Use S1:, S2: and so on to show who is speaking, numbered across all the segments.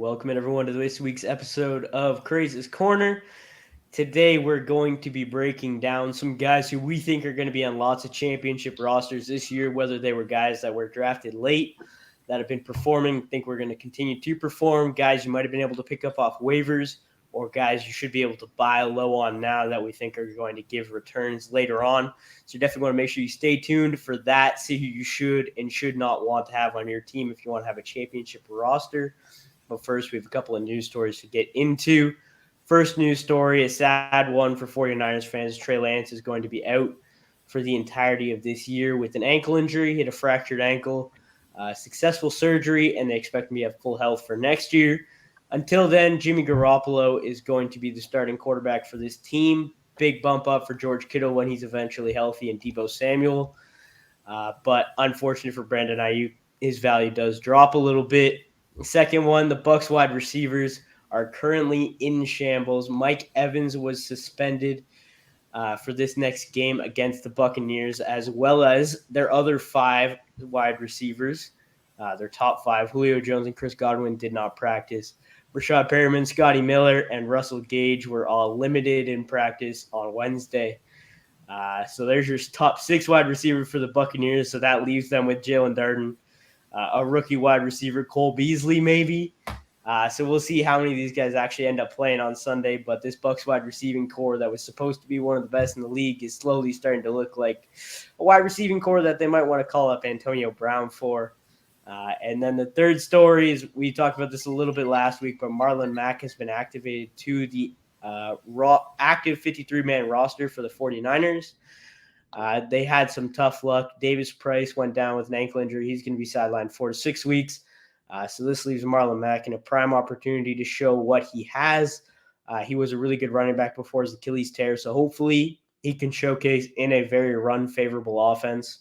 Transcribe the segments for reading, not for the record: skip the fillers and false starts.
S1: Welcome everyone to this week's episode of Craze's Corner. Today we're going to be breaking down some guys who we think are going to be on lots of championship rosters this year, whether they were guys that were drafted late, that have been performing, think we're going to continue to perform, guys you might have been able to pick up off waivers, or guys you should be able to buy low on now that we think are going to give returns later on. So you definitely want to make sure you stay tuned for that, see who you should and should not want to have on your team if you want to have a championship roster. But first, we have a couple of news stories to get into. First news story, a sad one for 49ers fans. Trey Lance is going to be out for the entirety of this year with an ankle injury. He had a fractured ankle, successful surgery, and they expect him to have full health for next year. Until then, Jimmy Garoppolo is going to be the starting quarterback for this team. Big bump up for George Kittle when he's eventually healthy, and Deebo Samuel. But unfortunately for Brandon Ayuk, his value does drop a little bit. Second one, the Bucs wide receivers are currently in shambles. Mike Evans was suspended for this next game against the Buccaneers, as well as their other five wide receivers. Their top five, Julio Jones and Chris Godwin, did not practice. Rashad Perriman, Scotty Miller, and Russell Gage were all limited in practice on Wednesday. So there's your top six wide receiver for the Buccaneers. So that leaves them with Jalen Darden, a rookie wide receiver, Cole Beasley maybe. So we'll see how many of these guys actually end up playing on Sunday. But this Bucs wide receiving core that was supposed to be one of the best in the league is slowly starting to look like a wide receiving core that they might want to call up Antonio Brown for. And then the third story is, we talked about this a little bit last week, but Marlon Mack has been activated to the active 53-man roster for the 49ers. They had some tough luck. Davis Price went down with an ankle injury. He's going to be sidelined 4 to 6 weeks. So this leaves Marlon Mack in a prime opportunity to show what he has. He was a really good running back before his Achilles tear, so hopefully he can showcase in a very run-favorable offense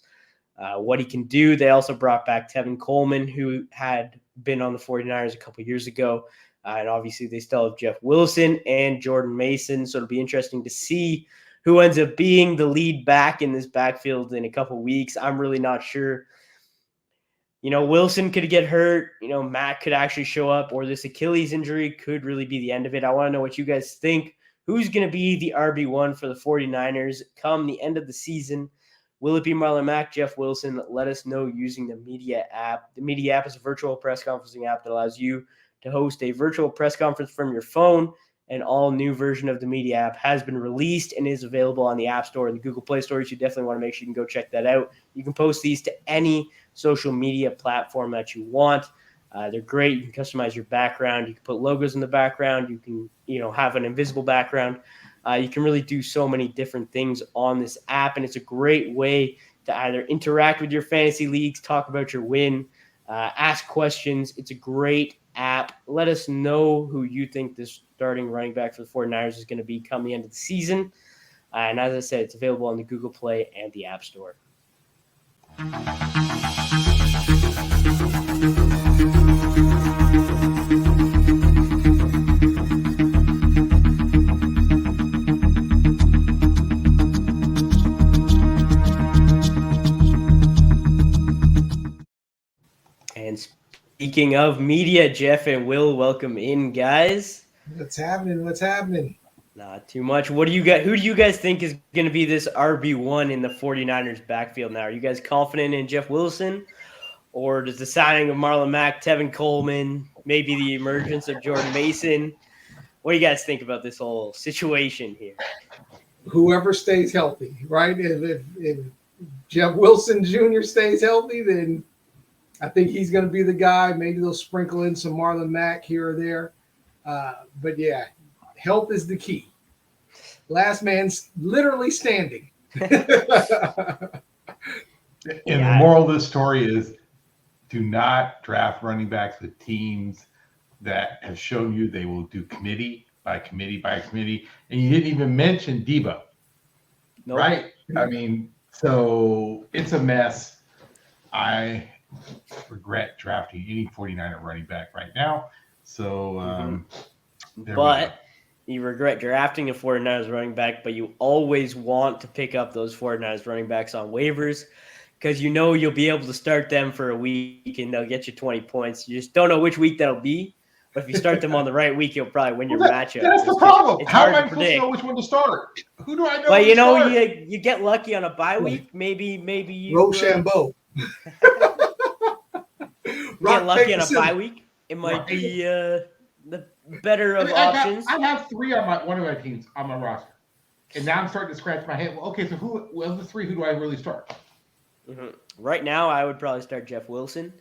S1: what he can do. They also brought back Tevin Coleman, who had been on the 49ers a couple years ago. And obviously they still have Jeff Wilson and Jordan Mason. So it'll be interesting to see who ends up being the lead back in this backfield in a couple weeks. I'm really not sure. Wilson could get hurt. Matt could actually show up, or this Achilles injury could really be the end of it. I want to know what you guys think. Who's going to be the RB1 for the 49ers come the end of the season? Will it be Marlon Mack, Jeff Wilson? Let us know using the Media app. The Media app is a virtual press conferencing app that allows you to host a virtual press conference from your phone. An all-new version of the Media app has been released and is available on the App Store and the Google Play Store. You definitely want to make sure you can go check that out. You can post these to any social media platform that you want. They're great. You can customize your background. You can put logos in the background. You can, have an invisible background. You can really do so many different things on this app, and it's a great way to either interact with your fantasy leagues, talk about your win, ask questions. It's a great app. Let us know who you think this starting running back for the 49ers is going to be come the end of the season. And as I said, it's available on the Google Play and the App Store. And speaking of media, Jeff and Will, welcome in, guys.
S2: What's happening?
S1: Not too much. What do you got? Who do you guys think is going to be this RB1 in the 49ers backfield now? Are you guys confident in Jeff Wilson? Or does the signing of Marlon Mack, Tevin Coleman, maybe the emergence of Jordan Mason? What do you guys think about this whole situation here?
S2: Whoever stays healthy, right? If Jeff Wilson Jr. stays healthy, then I think he's going to be the guy. Maybe they'll sprinkle in some Marlon Mack here or there. But yeah, health is the key. Last man's literally standing.
S3: And the moral of this story is, do not draft running backs with teams that have shown you they will do committee by committee by committee. And you didn't even mention Deebo, nope. Right? I mean, so it's a mess. I regret drafting any 49er running back right now. So,
S1: but you regret drafting a 49ers running back, but you always want to pick up those 49ers running backs on waivers because you'll be able to start them for a week and they'll get you 20 points. You just don't know which week that'll be. But if you start them on the right week, you'll probably win your
S3: Well,
S1: matchup.
S3: that's the
S1: It's
S3: problem. How am
S1: hard
S3: I
S1: to
S3: supposed to know
S1: predict.
S3: which one to start? Who do I know?
S1: But
S3: to start?
S1: you get lucky on a bye week. Maybe you
S2: Rochambeau.
S1: get
S2: Rock,
S1: lucky
S2: paper,
S1: on a bye
S2: scissors.
S1: week. It might
S3: Right.
S1: be the better
S3: I
S1: of
S3: mean,
S1: options.
S3: I have three on one of my teams on my roster, and now I'm starting to scratch my head. Well, okay, so who of the three? Who do I really start?
S1: Right now, I would probably start Jeff Wilson.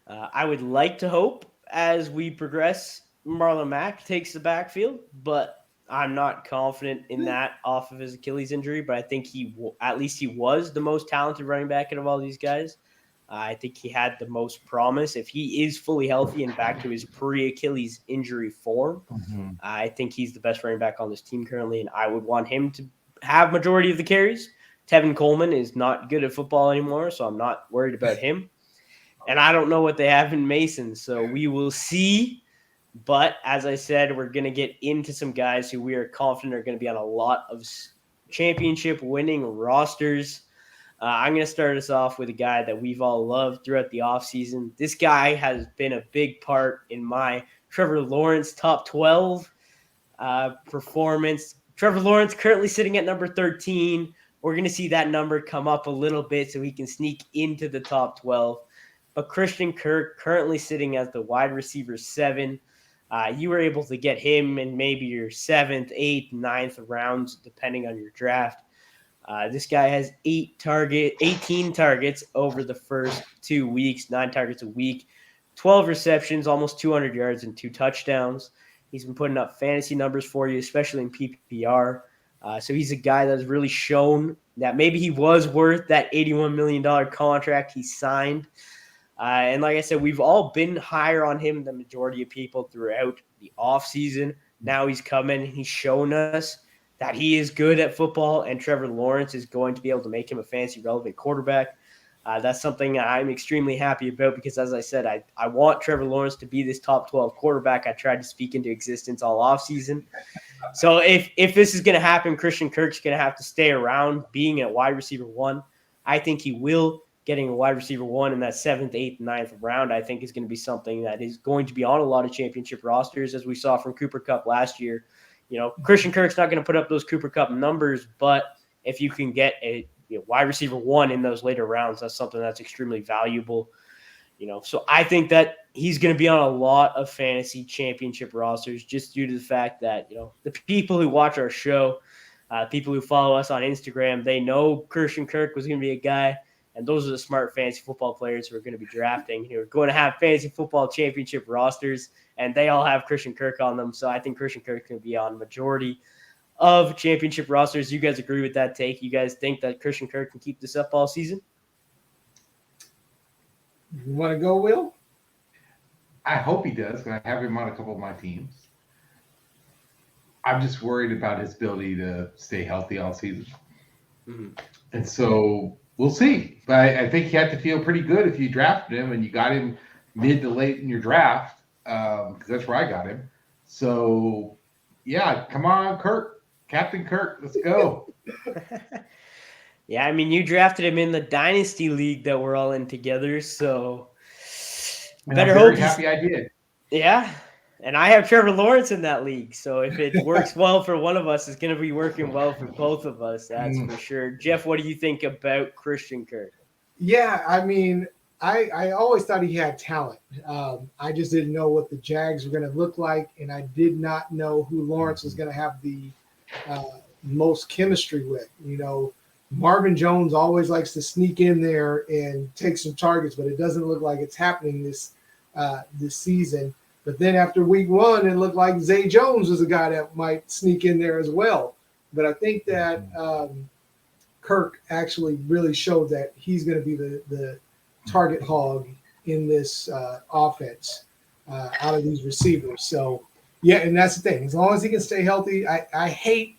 S1: I would like to hope as we progress, Marlon Mack takes the backfield, but I'm not confident in that off of his Achilles injury. But I think at least he was the most talented running back out of all these guys. I think he had the most promise. If he is fully healthy and back to his pre-Achilles injury form, I think he's the best running back on this team currently, and I would want him to have majority of the carries. Tevin Coleman is not good at football anymore, so I'm not worried about him. And I don't know what they have in Mason, so we will see. But as I said, we're going to get into some guys who we are confident are going to be on a lot of championship winning rosters. I'm going to start us off with a guy that we've all loved throughout the offseason. This guy has been a big part in my Trevor Lawrence top 12 performance. Trevor Lawrence currently sitting at number 13. We're going to see that number come up a little bit so he can sneak into the top 12. But Christian Kirk currently sitting as the wide receiver 7. You were able to get him in maybe your 7th, 8th, 9th rounds, depending on your draft. This guy has 18 targets over the first 2 weeks, 9 targets a week, 12 receptions, almost 200 yards, and 2 touchdowns. He's been putting up fantasy numbers for you, especially in PPR. So he's a guy that's really shown that maybe he was worth that $81 million contract he signed. And like I said, we've all been higher on him than the majority of people throughout the offseason. Now he's coming. He's shown us that he is good at football, and Trevor Lawrence is going to be able to make him a fantasy relevant quarterback. That's something I'm extremely happy about because, as I said, I want Trevor Lawrence to be this top 12 quarterback. I tried to speak into existence all offseason. So if this is going to happen, Christian Kirk's going to have to stay around being a wide receiver 1. I think he will. Getting a wide receiver 1 in that 7th, 8th, 9th round, I think is going to be something that is going to be on a lot of championship rosters, as we saw from Cooper Kupp last year. Christian Kirk's not going to put up those Cooper Kupp numbers, but if you can get a wide receiver 1 in those later rounds, that's something that's extremely valuable. So I think that he's going to be on a lot of fantasy championship rosters just due to the fact that, the people who watch our show, people who follow us on Instagram, they know Christian Kirk was going to be a guy. And those are the smart fantasy football players who are going to be drafting, who are going to have fantasy football championship rosters, and they all have Christian Kirk on them. So I think Christian Kirk can be on majority of championship rosters. You guys agree with that take? You guys think that Christian Kirk can keep this up all season?
S2: You want to go, Will?
S3: I hope he does, because I have him on a couple of my teams. I'm just worried about his ability to stay healthy all season. And so we'll see. But I think you have to feel pretty good if you drafted him and you got him mid to late in your draft, because that's where I got him. So, yeah, come on, Kirk. Captain Kirk, let's go.
S1: Yeah, I mean, you drafted him in the Dynasty League that we're all in together, so
S3: better hope. Happy I did.
S1: Yeah, and I have Trevor Lawrence in that league, so if it works well for one of us, it's going to be working well for both of us, that's for sure. Jeff, what do you think about Christian Kirk?
S2: Yeah, I mean, I always thought he had talent. I just didn't know what the Jags were going to look like, and I did not know who Lawrence was going to have the most chemistry with. Marvin Jones always likes to sneak in there and take some targets, but it doesn't look like it's happening this season. But then after week 1, it looked like Zay Jones was a guy that might sneak in there as well. But I think that Kirk actually really showed that he's going to be the target hog in this offense out of these receivers. So, yeah, and that's the thing. As long as he can stay healthy, I hate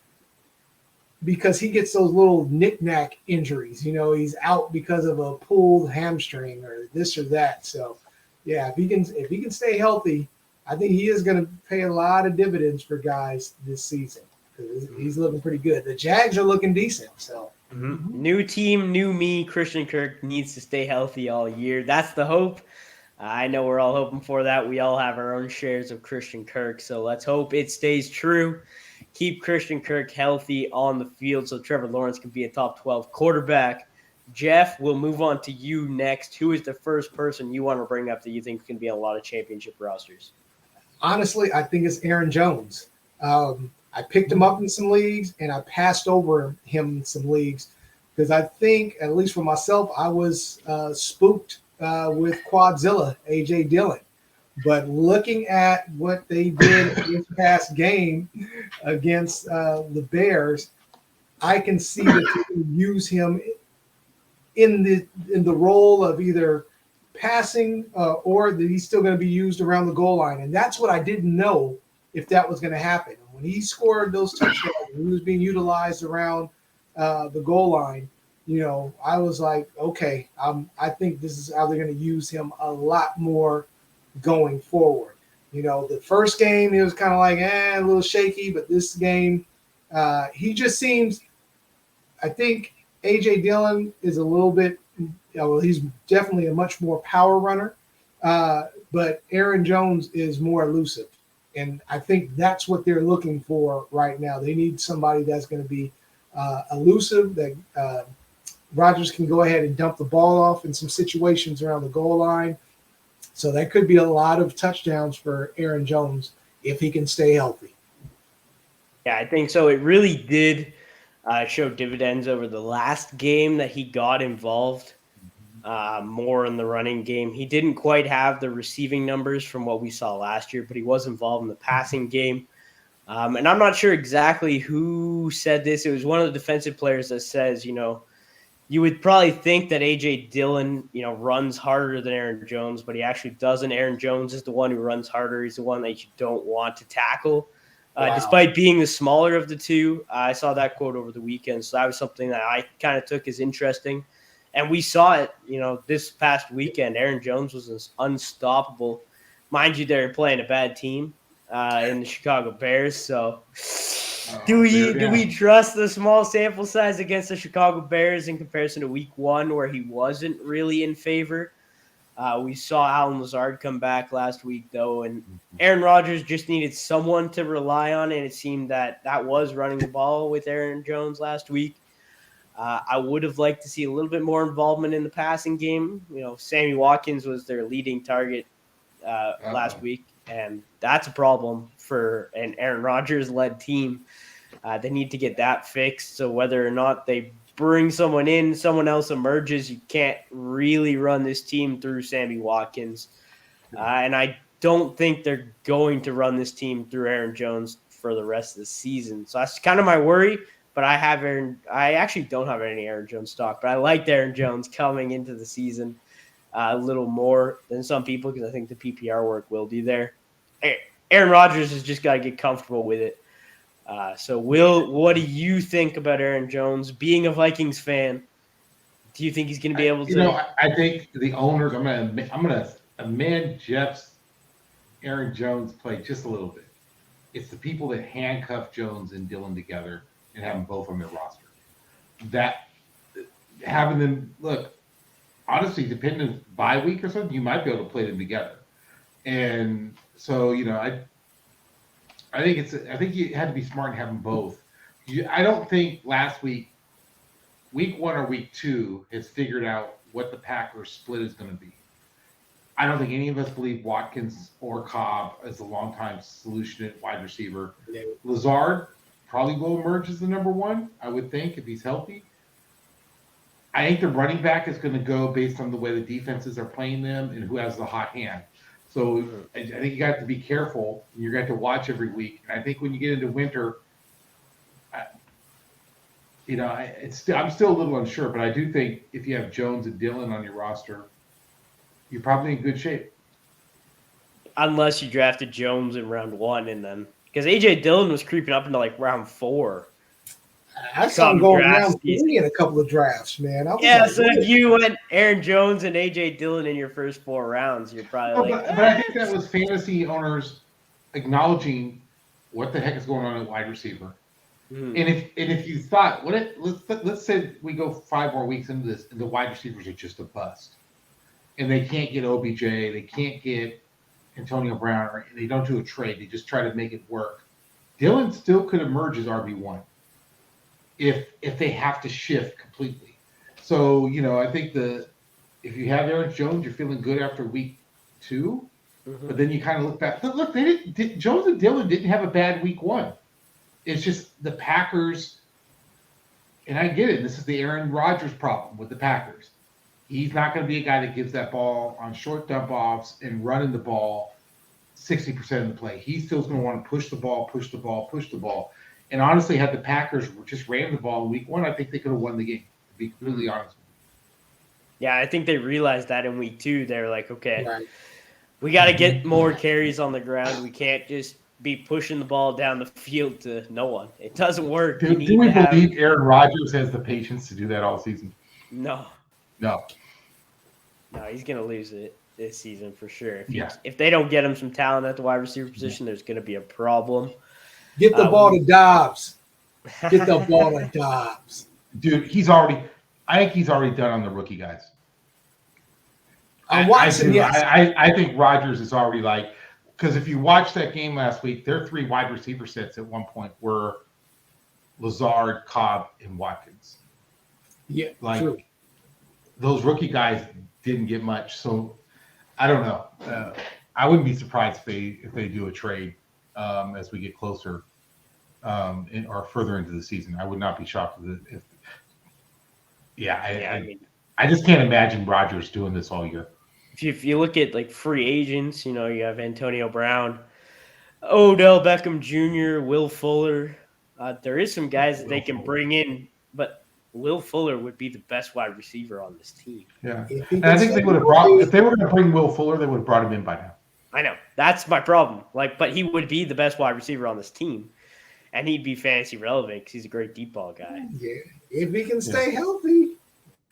S2: because he gets those little knick-knack injuries. He's out because of a pulled hamstring or this or that. So, yeah, if he can stay healthy, I think he is going to pay a lot of dividends for guys this season because he's looking pretty good. The Jags are looking decent. So,
S1: New team, new me. Christian Kirk needs to stay healthy all year. That's the hope. I know we're all hoping for that. We all have our own shares of Christian Kirk, so let's hope it stays true. Keep Christian Kirk healthy on the field so Trevor Lawrence can be a top 12 quarterback. Jeff, we'll move on to you next. Who is the first person you want to bring up that you think can be on a lot of championship rosters?
S2: Honestly, I think it's Aaron Jones. I picked him up in some leagues, and I passed over him in some leagues because I think, at least for myself, I was spooked with Quadzilla, AJ Dillon. But looking at what they did this past game against the Bears, I can see that they can use him in the role of either passing or that he's still going to be used around the goal line. And that's what I didn't know if that was going to happen. When he scored those touchdowns, he was being utilized around the goal line. I was like, okay, I think this is how they're going to use him a lot more going forward. The first game, it was kind of like, a little shaky, but this game, he just seems, I think AJ Dillon is a little bit, he's definitely a much more power runner, but Aaron Jones is more elusive. And I think that's what they're looking for right now. They need somebody that's going to be elusive, that Rodgers can go ahead and dump the ball off in some situations around the goal line. So that could be a lot of touchdowns for Aaron Jones if he can stay healthy.
S1: Yeah, I think so. It really did show dividends over the last game that he got involved more in the running game. He didn't quite have the receiving numbers from what we saw last year, but he was involved in the passing game. And I'm not sure exactly who said this. It was one of the defensive players that says, you would probably think that A.J. Dillon, runs harder than Aaron Jones, but he actually doesn't. Aaron Jones is the one who runs harder. He's the one that you don't want to tackle, despite being the smaller of the two. I saw that quote over the weekend, so that was something that I kind of took as interesting. And we saw it, this past weekend. Aaron Jones was unstoppable. Mind you, they're playing a bad team in the Chicago Bears, so... Do we trust the small sample size against the Chicago Bears in comparison to week 1 where he wasn't really in favor? We saw Allen Lazard come back last week, though, and Aaron Rodgers just needed someone to rely on, and it seemed that was running the ball with Aaron Jones last week. I would have liked to see a little bit more involvement in the passing game. Sammy Watkins was their leading target last week, and that's a problem for an Aaron Rodgers-led team. They need to get that fixed. So whether or not they bring someone in, someone else emerges, you can't really run this team through Sammy Watkins. And I don't think they're going to run this team through Aaron Jones for the rest of the season. So that's kind of my worry. But I actually don't have any Aaron Jones stock, but I liked Aaron Jones coming into the season a little more than some people because I think the PPR work will be there. Aaron Rodgers has just got to get comfortable with it. So, Will, what do you think about Aaron Jones? Being a Vikings fan, do you think he's going to be able to?
S3: I think the owners. I'm gonna amend Jeff's Aaron Jones play just a little bit. It's the people that handcuff Jones and Dillon together and have them both on their roster. That having them look, honestly, depending on bye week or something, you might be able to play them together. And so, I think you had to be smart and have them both. I don't think last week 1 or week 2 has figured out what the Packers split is going to be. I don't think any of us believe Watkins or Cobb as a long-time solution at wide receiver. Lazard probably will emerge as the number 1, I would think, if he's healthy. I think the running back is going to go based on the way the defenses are playing them and who has the hot hand. So I think you got to be careful. You're going to have to watch every week. And I think when you get into winter, I'm still a little unsure, but I do think if you have Jones and Dillon on your roster, you're probably in good shape.
S1: Unless you drafted Jones in round 1 and then because A.J. Dillon was creeping up into like round 4.
S2: I saw him going round 3 in a couple of drafts, man.
S1: So if you went Aaron Jones and A.J. Dillon in your first 4 rounds, you're probably
S3: but I think that was fantasy owners acknowledging what the heck is going on at wide receiver. And if you thought, let's say we go 5 more weeks into this and the wide receivers are just a bust. and they can't get OBJ, they can't get Antonio Brown, or they don't do a trade. They just try to make it work. Dylan still could emerge as RB1 if they have to shift completely. So, I think if you have Aaron Jones, you're feeling good after week 2.
S1: Mm-hmm.
S3: But then you kind of look back. Look, Jones and Dylan didn't have a bad week 1. It's just the Packers, and I get it. This is the Aaron Rodgers problem with the Packers. He's not going to be a guy that gives that ball on short dump offs and running the ball 60% of the play. He still's going to want to push the ball. And honestly, had the Packers just ran the ball in week 1, I think they could have won the game, to be completely honest.
S1: Yeah, I think they realized that in week 2. They're like, okay,
S2: Right.
S1: we got to get more carries on the ground. We can't just be pushing the ball down the field to no one. It doesn't work.
S3: Do we believe Aaron Rodgers has the patience to do that all season?
S1: No, he's going to lose it this season for sure. If they don't get him some talent at the wide receiver position, there's going to be a problem.
S2: Get the ball to Dobbs. Get the ball to Dobbs.
S3: Dude, I think he's already done on the rookie guys. I think Rodgers is already because if you watch that game last week, their 3 wide receiver sets at one point were Lazard, Cobb, and Watkins.
S2: Yeah, true.
S3: Those rookie guys didn't get much, so I don't know. I wouldn't be surprised if they do a trade as we get closer or further into the season. I would not be shocked if. I just can't imagine Rodgers doing this all year.
S1: If you look at free agents, you have Antonio Brown, Odell Beckham Jr., Will Fuller. There is some guys that they can bring in, but Will Fuller would be the best wide receiver on this team.
S3: Yeah, and I think they would have if they were going to bring Will Fuller, they would have brought him in by now.
S1: I know that's my problem. But he would be the best wide receiver on this team, and he'd be fantasy relevant because he's a great deep ball guy.
S2: Yeah, if he can stay healthy.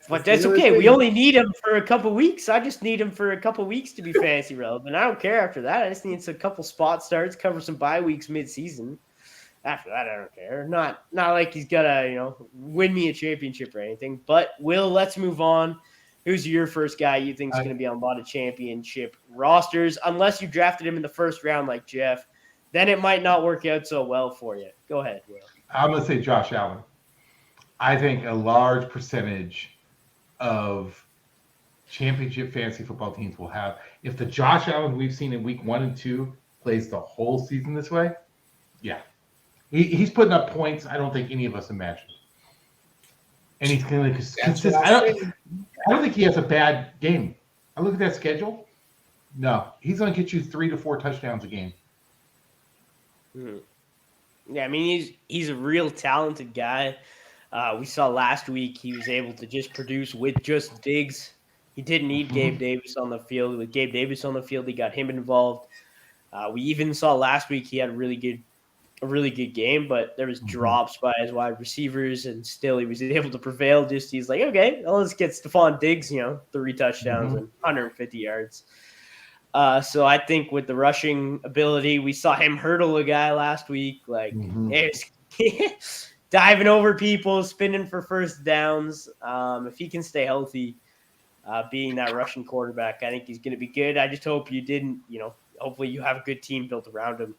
S1: But that's okay. We only need him for a couple weeks. I just need him for a couple weeks to be fantasy relevant. I don't care after that. I just need a couple spot starts, cover some bye weeks mid-season. After that, I don't care. Not like he's gotta, win me a championship or anything. But Will, let's move on. Who's your first guy you think is going to be on a lot of championship rosters? Unless you drafted him in the first round like Jeff, then it might not work out so well for you. Go ahead, Will.
S3: I'm going to say Josh Allen. I think a large percentage of championship fantasy football teams will have, if the Josh Allen we've seen in week 1 and 2 plays the whole season this way, he's putting up points I don't think any of us imagined. And he's going to consistent. I don't think he has a bad game. I look at that schedule. No, he's going to get you 3 to 4 touchdowns a game.
S1: Yeah, I mean he's a real talented guy. We saw last week he was able to just produce with just Diggs. He didn't need Gabe Davis on the field. With Gabe Davis on the field, he got him involved. We even saw last week he had a really good game, but there was drops by his wide receivers, and still he was able to prevail. He's like, okay, well, let's get Stephon Diggs, 3 touchdowns and 150 yards. So I think with the rushing ability, we saw him hurdle a guy last week, diving over people, spinning for first downs. If he can stay healthy, being that rushing quarterback, I think he's going to be good. I just hope you didn't, hopefully you have a good team built around him.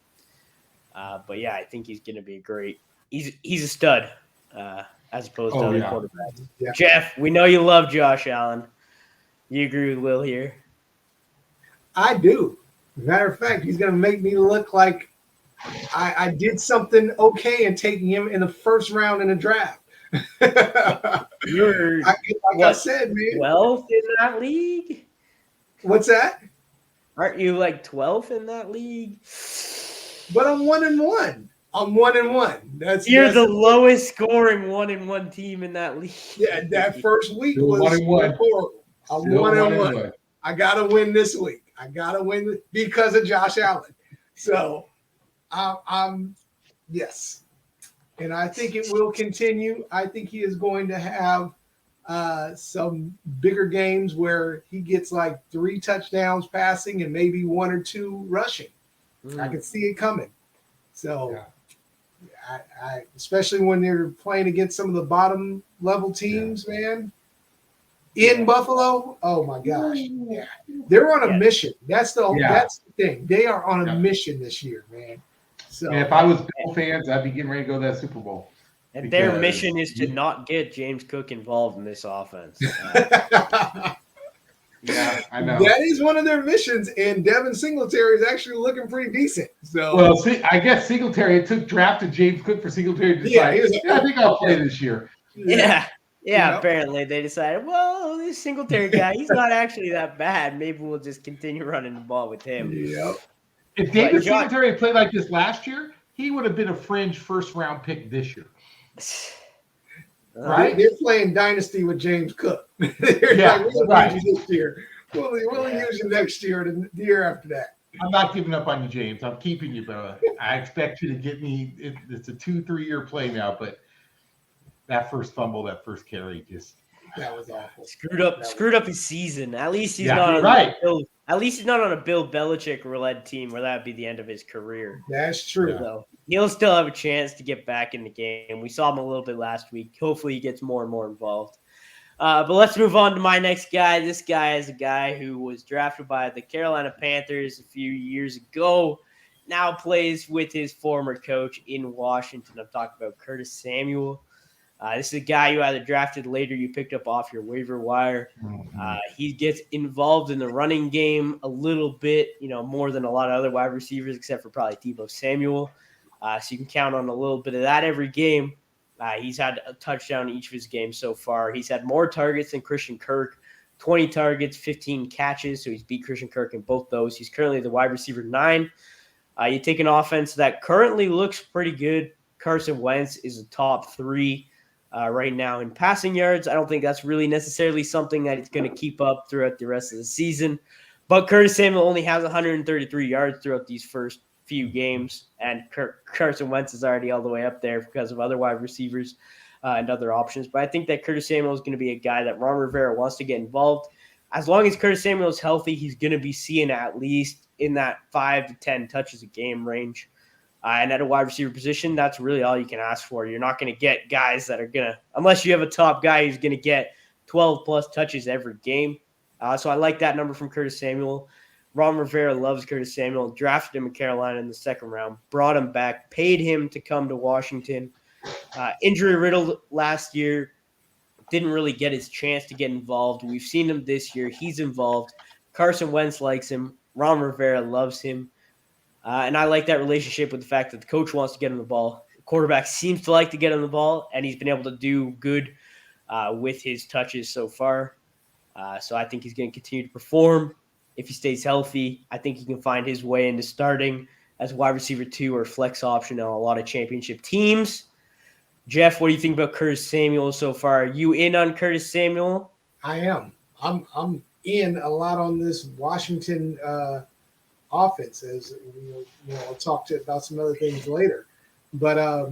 S1: But yeah, I think he's going to be great. He's a stud as opposed to other quarterbacks. Yeah. Jeff, we know you love Josh Allen. You agree with Will here?
S2: I do. Matter of fact, he's going to make me look like I did something okay in taking him in the first round in a draft.
S1: You're
S2: I said, man.
S1: 12th in that league?
S2: What's that?
S1: Aren't you 12th in that league?
S2: But I'm 1-1. I'm 1-1.
S1: You're the lowest scoring 1-1 team in that league.
S2: Yeah, that first week was horrible. I'm 1-1. I gotta win this week. I gotta win because of Josh Allen. So I'm yes. And I think it will continue. I think he is going to have some bigger games where he gets 3 touchdowns passing and maybe 1 or 2 rushing. I can see it coming. So I especially when they're playing against some of the bottom level teams, man. in Buffalo. Oh my gosh, yeah, they're on a mission. That's the thing. They are on a mission this year, man. So
S3: if I was Bill fans, I'd be getting ready to go to that Super Bowl.
S1: And their mission is to not get James Cook involved in this offense.
S3: Yeah, I know.
S2: That is one of their missions, and Devin Singletary is actually looking pretty decent. So,
S3: well, see, I guess Singletary drafted James Cook for Singletary to decide, I think I'll play this year.
S1: Yeah. Apparently they decided, well, this Singletary guy, he's not actually that bad. Maybe we'll just continue running the ball with him.
S2: Yep.
S3: If David Singletary had played like this last year, he would have been a fringe first-round pick this year.
S2: Right? They're playing dynasty with James Cook. We'll use you this year. We'll use you next year and the year after that.
S3: I'm not giving up on you, James. I'm keeping you, but I expect you to get me. It's a 2-3 year play now, but that first fumble, that first carry,
S2: that was awful.
S1: Screwed up his season. At least he's not on at least he's not on a Bill Belichick-led team where that would be the end of his career.
S2: That's true.
S1: So he'll still have a chance to get back in the game. We saw him a little bit last week. Hopefully he gets more and more involved. But let's move on to my next guy. This guy is a guy who was drafted by the Carolina Panthers a few years ago. Now plays with his former coach in Washington. I'm talking about Curtis Samuel. This is a guy you either drafted later, you picked up off your waiver wire. He gets involved in the running game a little bit, more than a lot of other wide receivers, except for probably Deebo Samuel. So you can count on a little bit of that every game. He's had a touchdown in each of his games so far. He's had more targets than Christian Kirk, 20 targets, 15 catches. So he's beat Christian Kirk in both those. He's currently the wide receiver 9. You take an offense that currently looks pretty good. Carson Wentz is a top 3. Right now in passing yards. I don't think that's really necessarily something that it's going to keep up throughout the rest of the season. But Curtis Samuel only has 133 yards throughout these first few games, and Carson Wentz is already all the way up there because of other wide receivers and other options. But I think that Curtis Samuel is going to be a guy that Ron Rivera wants to get involved. As long as Curtis Samuel is healthy, he's going to be seeing at least in that 5 to 10 touches a game range. And at a wide receiver position, that's really all you can ask for. You're not going to get guys that are going to, unless you have a top guy who's going to get 12-plus touches every game. So I like that number from Curtis Samuel. Ron Rivera loves Curtis Samuel, drafted him in Carolina in the second round, brought him back, paid him to come to Washington. Injury-riddled last year, didn't really get his chance to get involved. We've seen him this year. He's involved. Carson Wentz likes him. Ron Rivera loves him. And I like that relationship with the fact that the coach wants to get him the ball. The quarterback seems to like to get him the ball, and he's been able to do good with his touches so far. So I think he's going to continue to perform. If he stays healthy, I think he can find his way into starting as wide receiver 2 or flex option on a lot of championship teams. Jeff, what do you think about Curtis Samuel so far? Are you in on Curtis Samuel?
S2: I am. I'm in a lot on this Washington offense, as I'll talk about some other things later. But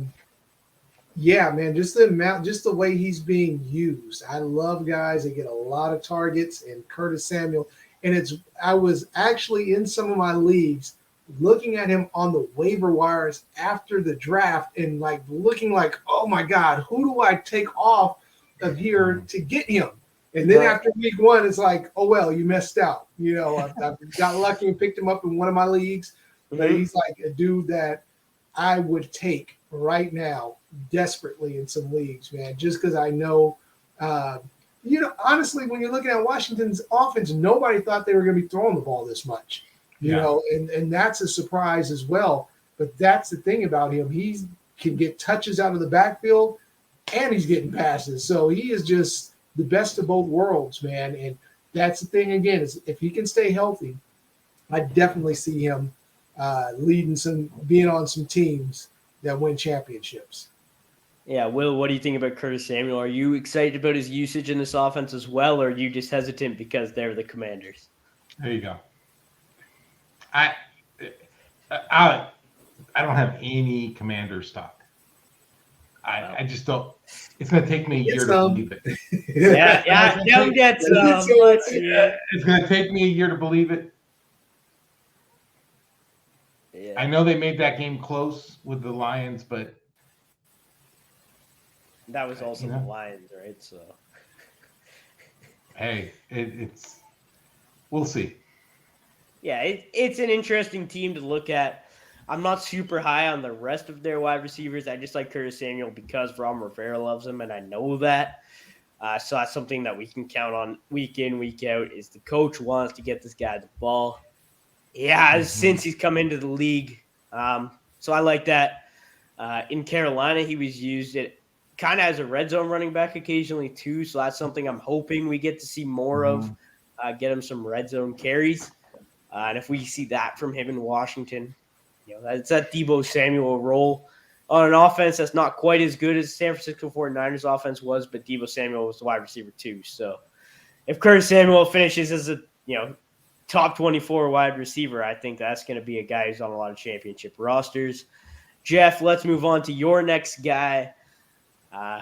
S2: yeah, man, just the way he's being used. I love guys that get a lot of targets, and Curtis Samuel. And I was actually in some of my leagues looking at him on the waiver wires after the draft and looking like, oh my God, who do I take off of here to get him? And then after week 1, it's like, oh, well, you messed out. I got lucky and picked him up in one of my leagues. But he's like a dude that I would take right now desperately in some leagues, man, just because I know, honestly, when you're looking at Washington's offense, nobody thought they were going to be throwing the ball this much, and that's a surprise as well. But that's the thing about him. He can get touches out of the backfield, and he's getting passes. So he is just the best of both worlds, man. And that's the thing, again, is if he can stay healthy, I definitely see him being on some teams that win championships.
S1: Yeah, Will, what do you think about Curtis Samuel? Are you excited about his usage in this offense as well, or are you just hesitant because they're the Commanders?
S3: There you go. I don't have any Commander stock. I just don't. It's going to take me a year to believe it.
S1: Don't get some.
S3: It's going to take me a year to believe it. Yeah. I know they made that game close with the Lions, but
S1: that was also the Lions, right? So
S3: Hey, it's we'll see.
S1: Yeah, it's an interesting team to look at. I'm not super high on the rest of their wide receivers. I just like Curtis Samuel because Ron Rivera loves him, and I know that. So that's something that we can count on week in, week out. Is the coach wants to get this guy the ball? Yeah,
S3: Mhm.
S1: since he's come into the league. So I like that. In Carolina, he was used it kind of as a red zone running back occasionally too. So that's something I'm hoping we get to see more of.
S3: Mhm.
S1: Get him some red zone carries. And if we see that from him in Washington, that's that Deebo Samuel role on an offense that's not quite as good as San Francisco 49ers offense was, but Deebo Samuel was the wide receiver too. So if Curtis Samuel finishes as a, top 24 wide receiver, I think that's going to be a guy who's on a lot of championship rosters. Jeff, let's move on to your next guy.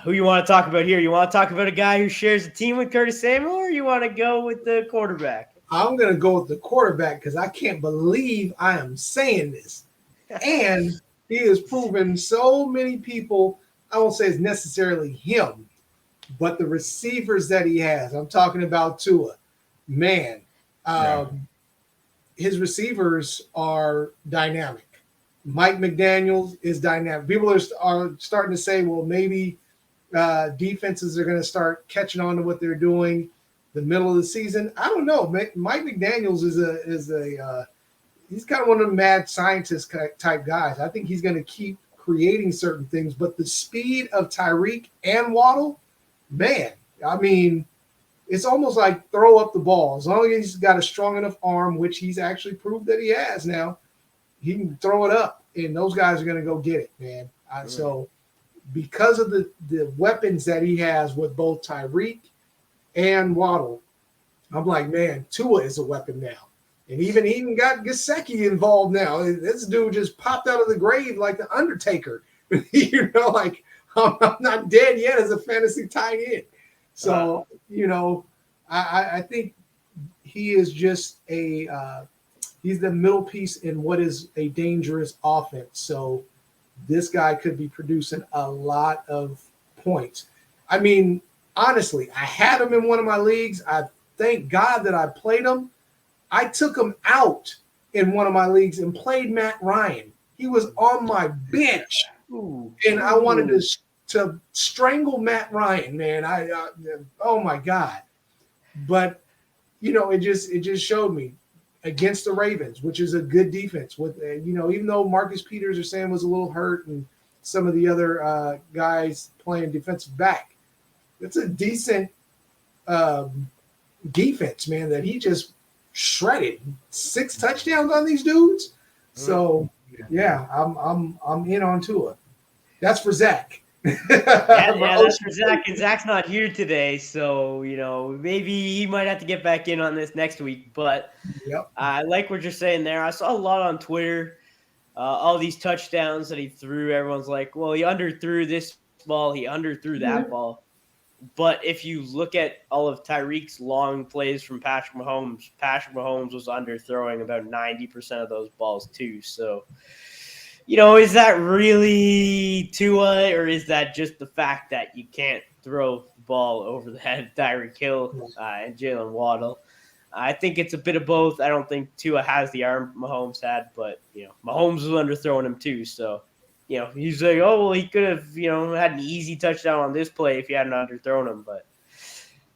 S1: Who you want to talk about here? You want to talk about a guy who shares a team with Curtis Samuel, or you want to go with the quarterback?
S2: I'm going to go with the quarterback because I can't believe I am saying this. And he has proven so many people, I won't say it's necessarily him, but the receivers that he has. I'm talking about Tua. Man,
S3: Yeah.
S2: his receivers are dynamic. Mike McDaniels is dynamic. People are starting to say, well, maybe defenses are going to start catching on to what they're doing the middle of the season. I don't know. Mike McDaniels is he's kind of one of the mad scientist type guys. I think he's going to keep creating certain things, but the speed of Tyreek and Waddle, man, I mean, it's almost like throw up the ball. As long as he's got a strong enough arm, which he's actually proved that he has now, he can throw it up, and those guys are going to go get it, man. So because of the weapons that he has with both Tyreek and Waddle, I'm like, man, Tua is a weapon now. And even got Gesicki involved now. This dude just popped out of the grave like the Undertaker. Like I'm not dead yet as a fantasy tight end. So, I think he is just he's the middle piece in what is a dangerous offense. So this guy could be producing a lot of points. I mean, honestly, I had him in one of my leagues. I thank God that I played him. I took him out in one of my leagues and played Matt Ryan. He was on my bench, and I wanted to strangle Matt Ryan, man. Oh my God! But it just showed me against the Ravens, which is a good defense. With even though Marcus Peters or Sam was a little hurt, and some of the other guys playing defensive back, it's a decent defense, man. That he just shredded 6 touchdowns on these dudes. So yeah, I'm in on Tua. That's for Zach.
S1: Yeah, that's for Zach, and Zach's not here today, so maybe he might have to get back in on this next week. But
S2: Yep.
S1: I like what you're saying there. I saw a lot on Twitter, all these touchdowns that he threw. Everyone's like, "Well, he underthrew this ball, he underthrew that ball." But if you look at all of Tyreek's long plays from Patrick Mahomes was underthrowing about 90% of those balls too. So, is that really Tua, or is that just the fact that you can't throw the ball over the head of Tyreek Hill and Jalen Waddle? I think it's a bit of both. I don't think Tua has the arm Mahomes had, but Mahomes was underthrowing him too. So, he's like, oh well, he could have had an easy touchdown on this play if he hadn't underthrown him, but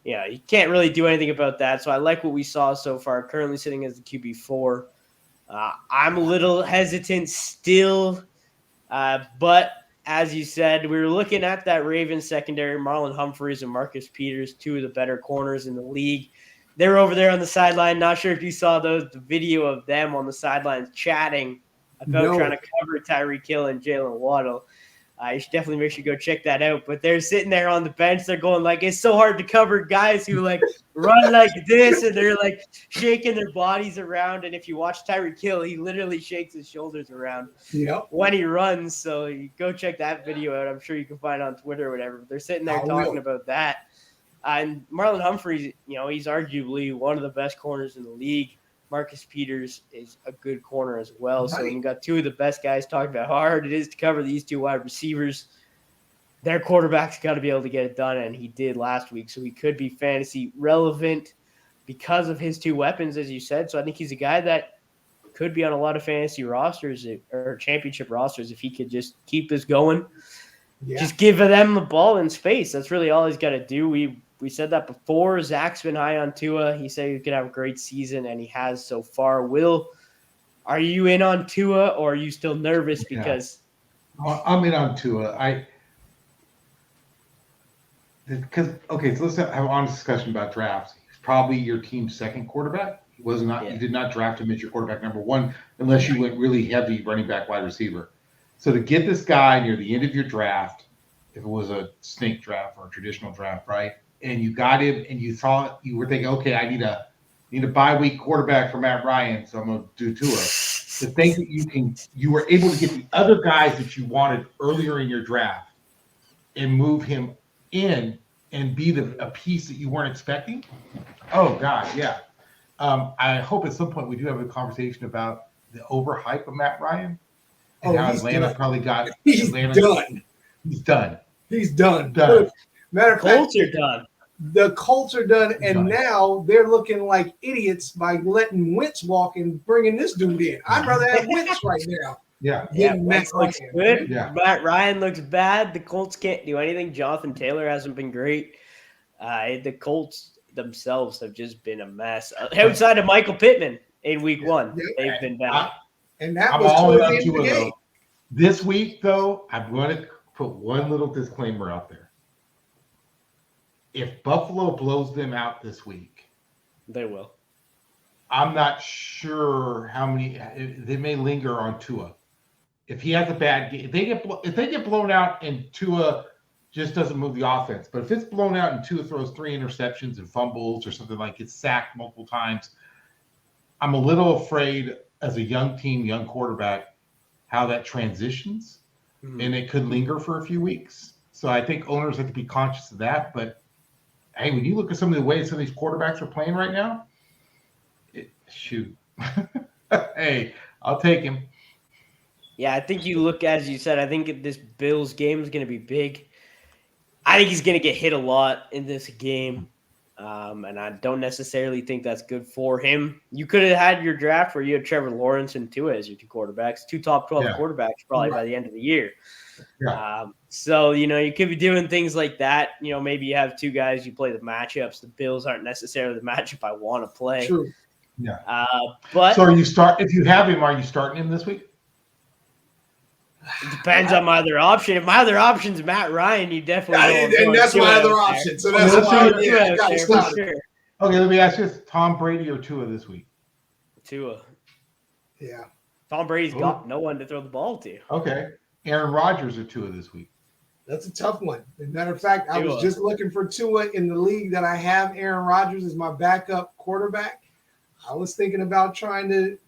S1: you can't really do anything about that. So I like what we saw so far. Currently sitting as the QB4. I'm a little hesitant still, but as you said, we were looking at that Ravens secondary, Marlon Humphreys and Marcus Peters, 2 of the better corners in the league. They're over there on the sideline. Not sure if you saw the video of them on the sidelines chatting about trying to cover Tyreek Hill and Jalen Waddle. You should definitely make sure you go check that out. But they're sitting there on the bench. They're going like, it's so hard to cover guys who run like this, and they're shaking their bodies around. And if you watch Tyreek Hill, he literally shakes his shoulders around when he runs. So you go check that video out. I'm sure you can find it on Twitter or whatever. But they're sitting there talking about that. And Marlon Humphreys, he's arguably one of the best corners in the league. Marcus Peters is a good corner as well. Right. So when you got 2 of the best guys talking about how hard it is to cover these 2 wide receivers, their quarterback's got to be able to get it done, and he did last week. So he could be fantasy relevant because of his two weapons, as you said. So I think he's a guy that could be on a lot of fantasy rosters or championship rosters if he could just keep this going. Yeah. Just give them the ball in space. That's really all he's got to do. We said that before. Zach's been high on Tua. He said he's going to have a great season, and he has so far. Will, are you in on Tua, or are you still nervous because –
S3: I'm in on Tua. So let's have an honest discussion about drafts. He's probably your team's second quarterback. He was not. You did not draft him as your quarterback number one unless you went really heavy running back, wide receiver. So to get this guy near the end of your draft, if it was a snake draft or a traditional draft, right, and you got him and you were thinking, okay, I need a bye week quarterback for Matt Ryan, so I'm going to do Tua. To think that you were able to get the other guys that you wanted earlier in your draft and move him in and be a piece that you weren't expecting. Oh God, yeah. I hope at some point we do have a conversation about the overhype of Matt Ryan and how Atlanta done. Probably got.
S2: He's
S3: Atlanta,
S2: done.
S3: He's done.
S2: He's done.
S3: Done.
S2: Matter of fact,
S1: Colts are done.
S2: The Colts are done, and now they're looking like idiots by letting Wentz walk and bringing this dude in. I'd rather have Wentz right now.
S3: Yeah.
S1: Wentz looks good. Yeah. Matt Ryan looks bad. The Colts can't do anything. Jonathan Taylor hasn't been great. The Colts themselves have just been a mess. Outside of Michael Pittman in week one, they've been bad.
S2: And that was towards the end of the game.
S3: This week, though, I'm going to put one little disclaimer out there. If Buffalo blows them out this week,
S1: they will.
S3: I'm not sure how many. They may linger on Tua. If he has a bad game, if they get blown out and Tua just doesn't move the offense, but if it's blown out and Tua throws 3 interceptions and fumbles or something like it's sacked multiple times, I'm a little afraid as a young team, young quarterback, how that transitions, and it could linger for a few weeks. So I think owners have to be conscious of that, but. Hey, when you look at some of the ways some of these quarterbacks are playing right now, shoot. Hey, I'll take him.
S1: Yeah, I think you look, as you said, I think this Bills game is going to be big. I think he's going to get hit a lot in this game, and I don't necessarily think that's good for him. You could have had your draft where you had Trevor Lawrence and Tua as your two quarterbacks, 2 top 12 quarterbacks probably by the end of the year.
S3: Yeah.
S1: So, you could be doing things like that. Maybe you have 2 guys, you play the matchups. The Bills aren't necessarily the matchup I want to play.
S2: True.
S3: Yeah.
S1: But
S3: so if you have him, are you starting him this week?
S1: It depends on my other option. If my other option is Matt Ryan, you definitely
S2: and that's my other option. So that's why I got to start.
S1: Sure.
S3: Okay, let me ask you this. Tom Brady or Tua this week?
S1: Tua.
S2: Yeah.
S1: Tom Brady's got no one to throw the ball to.
S3: Okay. Aaron Rodgers or Tua this week?
S2: That's a tough one. As a matter of fact, I was just looking for Tua in the league that I have Aaron Rodgers as my backup quarterback. I was thinking about trying to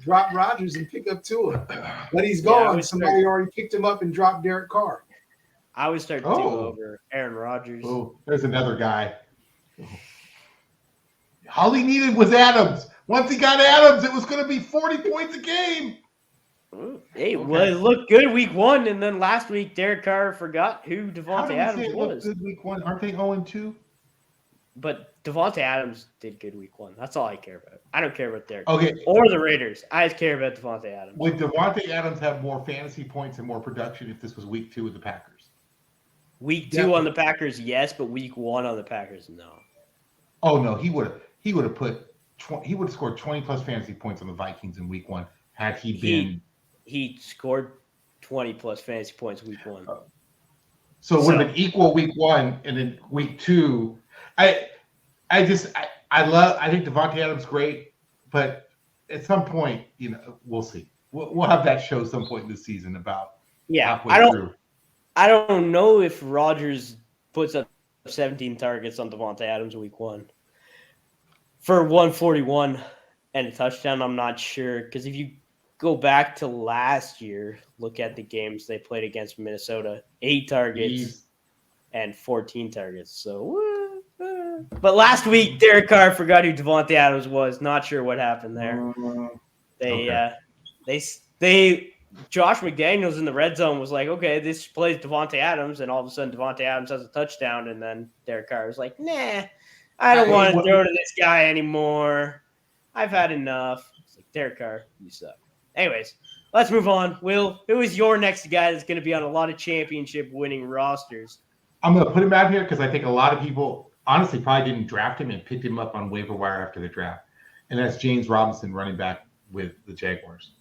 S2: drop Rodgers and pick up Tua. But he's gone. Somebody already picked him up and dropped Derek Carr.
S1: I would start Tua over Aaron Rodgers.
S3: Oh, there's another guy. All he needed was Adams. Once he got Adams, it was going to be 40 points a game.
S1: Hey, well, it looked good week 1, and then last week Derek Carr forgot who Devontae Adams was.
S3: Good week 1. Aren't they 0-2?
S1: But Devontae Adams did good week 1. That's all I care about. I don't care about Derek
S3: Carr
S1: or the Raiders. I just care about Devontae Adams.
S3: Would Devontae Adams have more fantasy points and more production if this was week 2 with the Packers?
S1: Week 2 on the Packers, yes, but week 1 on the Packers, no.
S3: Oh no, he would have scored 20 plus fantasy points on the Vikings in week 1 had he been.
S1: He scored 20 plus fantasy points week 1.
S3: So it would have been equal week 1, and then week 2. I think Devontae Adams great, but at some point, we'll see. We'll have that show some point in the season about halfway through.
S1: I don't know if Rodgers puts up 17 targets on Devontae Adams week 1 for 141 and a touchdown. I'm not sure, because if you go back to last year, look at the games they played against Minnesota, 8 targets and 14 targets. So, but last week, Derek Carr forgot who Devontae Adams was. Not sure what happened there. They Josh McDaniels in the red zone was like, okay, this plays Devontae Adams, and all of a sudden Devontae Adams has a touchdown, and then Derek Carr was like, nah, I don't want to throw to this guy anymore. I've had enough. It's like, Derek Carr, you suck. Anyways, let's move on. Will, who is your next guy that's going to be on a lot of championship winning rosters?
S3: I'm going to put him out here because I think a lot of people honestly probably didn't draft him and picked him up on waiver wire after the draft. And that's James Robinson, running back with the Jaguars.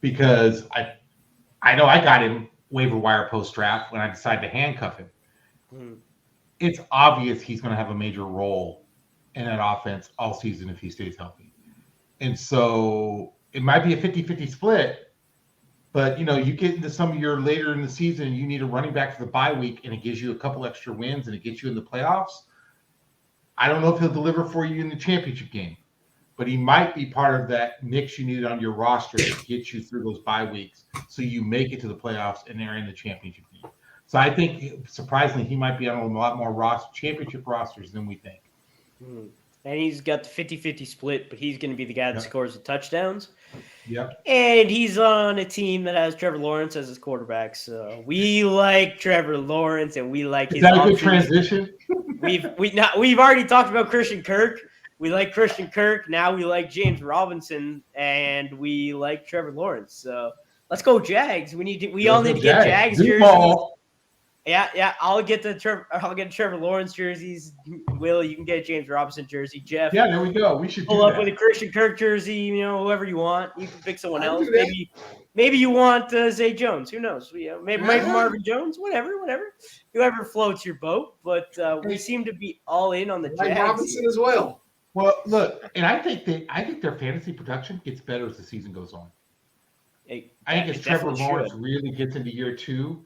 S3: Because I know I got him waiver wire post draft when I decided to handcuff him. It's obvious he's going to have a major role in that offense all season if he stays healthy. And so it might be a 50-50 split, but you get into some of your later in the season, you need a running back for the bye week, and it gives you a couple extra wins and it gets you in the playoffs. I don't know if he'll deliver for you in the championship game, but he might be part of that mix you need on your roster to get you through those bye weeks so you make it to the playoffs and they're in the championship game. So I think, surprisingly, he might be on a lot more championship rosters than we think.
S1: And he's got the 50-50 split, but he's going to be the guy that scores the touchdowns.
S3: Yep.
S1: And he's on a team that has Trevor Lawrence as his quarterback. So we like Trevor Lawrence, and we like his.
S3: Is that a good transition?
S1: We've already talked about Christian Kirk. We like Christian Kirk. Now we like James Robinson, and we like Trevor Lawrence. So let's go Jags. We all need to get Jags jerseys. Yeah. I'll get Trevor Lawrence jerseys. Will, you can get a James Robinson jersey. Jeff.
S3: Yeah, there we go. We should
S1: pull up with a Christian Kirk jersey. Whoever you want. You can pick someone else. Maybe you want Zay Jones. Who knows? Maybe Marvin Jones. Whatever. Whoever floats your boat. But we seem to be all in on the Jags.
S2: Robinson as well.
S3: Well, look, and I think their fantasy production gets better as the season goes on. I think as Trevor Lawrence really gets into year 2,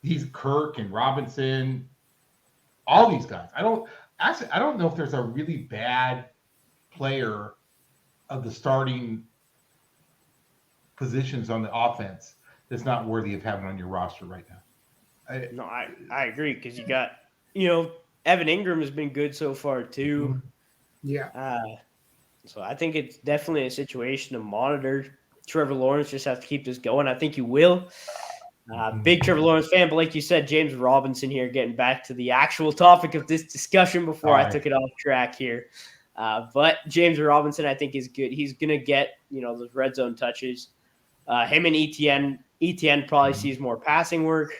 S3: he's Kirk and Robinson, all these guys. I don't know if there's a really bad player of the starting positions on the offense that's not worthy of having on your roster right now.
S1: I agree, because you got Evan Ingram has been good so far too.
S2: Yeah.
S1: So I think it's definitely a situation to monitor. Trevor Lawrence just has to keep this going. I think he will. Big Trevor Lawrence fan, but like you said, James Robinson here, getting back to the actual topic of this discussion before I took it off track here. But James Robinson, I think, is good. He's going to get, those red zone touches. Him and ETN probably sees more passing work,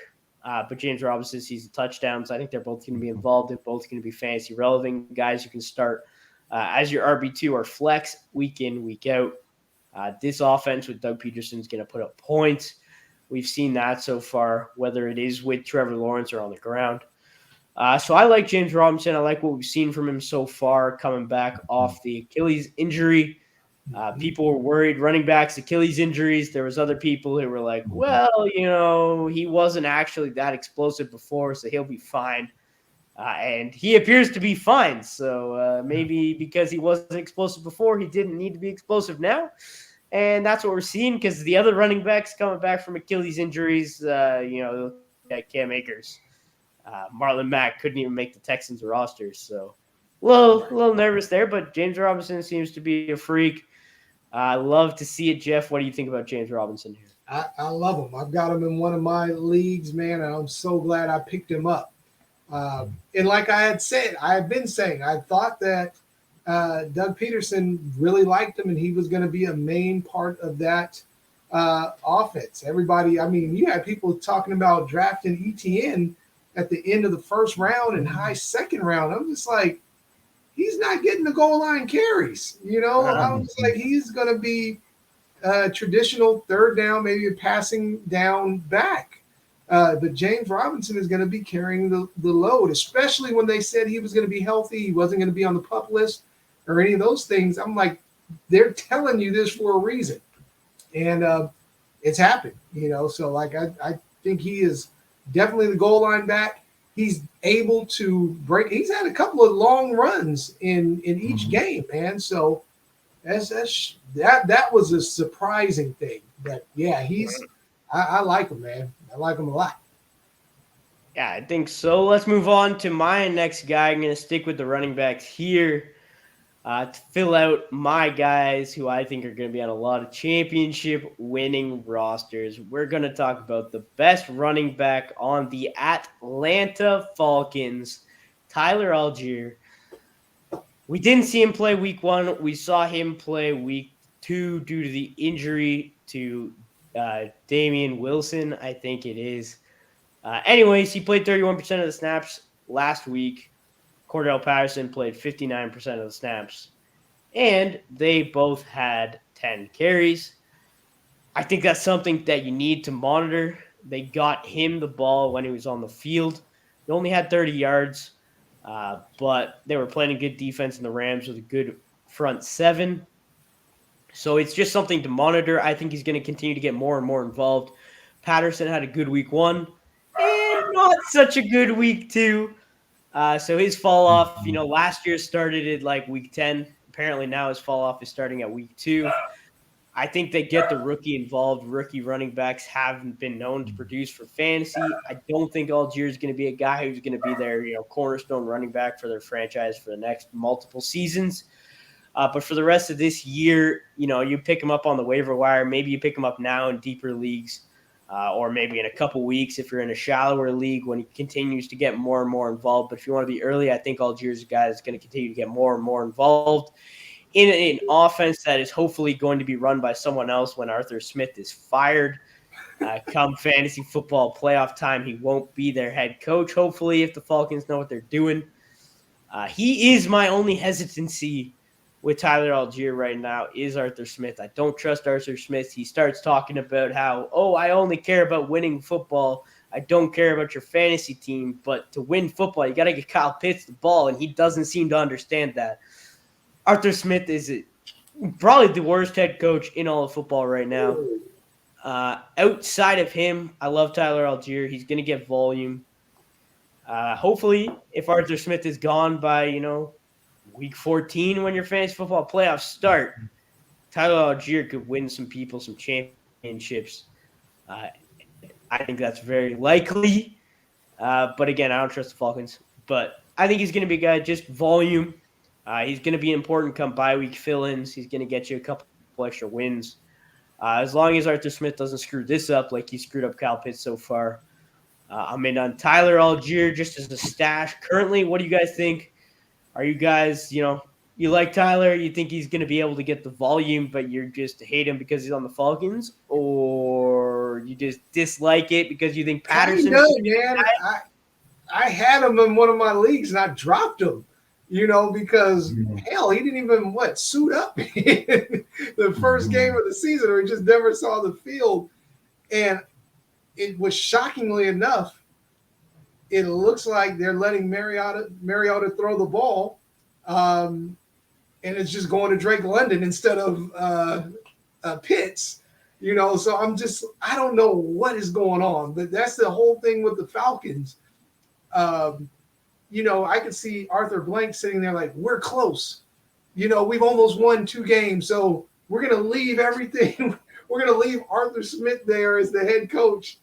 S1: but James Robinson sees the touchdowns. I think they're both going to be involved. They're both going to be fantasy relevant guys you can start as your RB2 or flex week in, week out. This offense with Doug Peterson is going to put up points. We've seen that so far, whether it is with Trevor Lawrence or on the ground. So I like James Robinson. I like what we've seen from him so far coming back off the Achilles injury. People were worried running backs, Achilles injuries. There was other people who were like, well, he wasn't actually that explosive before, so he'll be fine. And he appears to be fine. So maybe because he wasn't explosive before, he didn't need to be explosive now. And that's what we're seeing, because the other running backs coming back from Achilles injuries, Cam Akers, Marlon Mack couldn't even make the Texans roster. So a little nervous there, but James Robinson seems to be a freak. I love to see it, Jeff. What do you think about James Robinson here?
S2: I love him. I've got him in one of my leagues, man, and I'm so glad I picked him up. And like I had been saying, I thought that Doug Peterson really liked him, and he was going to be a main part of that offense. Everybody, you had people talking about drafting ETN at the end of the first round and high second round. I'm just like, he's not getting the goal line carries. I'm just like, he's going to be a traditional third down, maybe a passing down back. But James Robinson is going to be carrying the load, especially when they said he was going to be healthy. He wasn't going to be on the PUP list or any of those things. I'm like, they're telling you this for a reason. And it's happened, So, like, I think he is definitely the goal line back. He's able to break. He's had a couple of long runs in each game, man. So that was a surprising thing. But, yeah, I like him, man. I like him a lot.
S1: Yeah, I think so. Let's move on to my next guy. I'm going to stick with the running backs here. To fill out my guys who I think are going to be on a lot of championship winning rosters, we're going to talk about the best running back on the Atlanta Falcons, Tyler Algier. We didn't see him play week 1. We saw him play week 2 due to the injury to Damian Wilson, I think it is. Anyways, he played 31% of the snaps last week. Cordell Patterson played 59% of the snaps. And they both had 10 carries. I think that's something that you need to monitor. They got him the ball when he was on the field. He only had 30 yards, but they were playing a good defense in the Rams with a good front seven. So it's just something to monitor. I think he's going to continue to get more and more involved. Patterson had a good week 1 and not such a good week 2. So his fall off, last year started at like week 10. Apparently now his fall off is starting at week 2. I think they get the rookie involved. Rookie running backs haven't been known to produce for fantasy. I don't think Algier is going to be a guy who's going to be their cornerstone running back for their franchise for the next multiple seasons. But for the rest of this year, you pick him up on the waiver wire. Maybe you pick him up now in deeper leagues, or maybe in a couple weeks if you're in a shallower league when he continues to get more and more involved. But if you want to be early, I think Algier is a guy that's going to continue to get more and more involved in an offense that is hopefully going to be run by someone else when Arthur Smith is fired. Come fantasy football playoff time, he won't be their head coach, hopefully, if the Falcons know what they're doing. He is my only hesitancy with Tyler Algier right now is Arthur Smith. I don't trust Arthur Smith. He starts talking about how, I only care about winning football. I don't care about your fantasy team. But to win football, you got to get Kyle Pitts the ball, and he doesn't seem to understand that. Arthur Smith is probably the worst head coach in all of football right now. Outside of him, I love Tyler Algier. He's going to get volume. Hopefully, if Arthur Smith is gone by, week 14 when your fantasy football playoffs start, Tyler Algier could win some people some championships. I think that's very likely. But again, I don't trust the Falcons. But I think he's going to be a guy, just volume. He's going to be important come bye week fill-ins. He's going to get you a couple extra wins. As long as Arthur Smith doesn't screw this up like he screwed up Kyle Pitts so far. I'm in on Tyler Algier just as a stash. Currently, what do you guys think? Are you guys, you like Tyler? You think he's going to be able to get the volume, but you just hate him because he's on the Falcons? Or you just dislike it because you think Patterson?
S2: Man. I had him in one of my leagues and I dropped him. Because hell, he didn't even suit up in the first game of the season, or he just never saw the field. And it was shockingly enough, it looks like they're letting Mariota throw the ball, and it's just going to Drake London instead of Pitts. So I don't know what is going on, but that's the whole thing with the Falcons. I could see Arthur Blank sitting there like, we're close. We've almost won 2 games, so we're going to leave everything. We're going to leave Arthur Smith there as the head coach.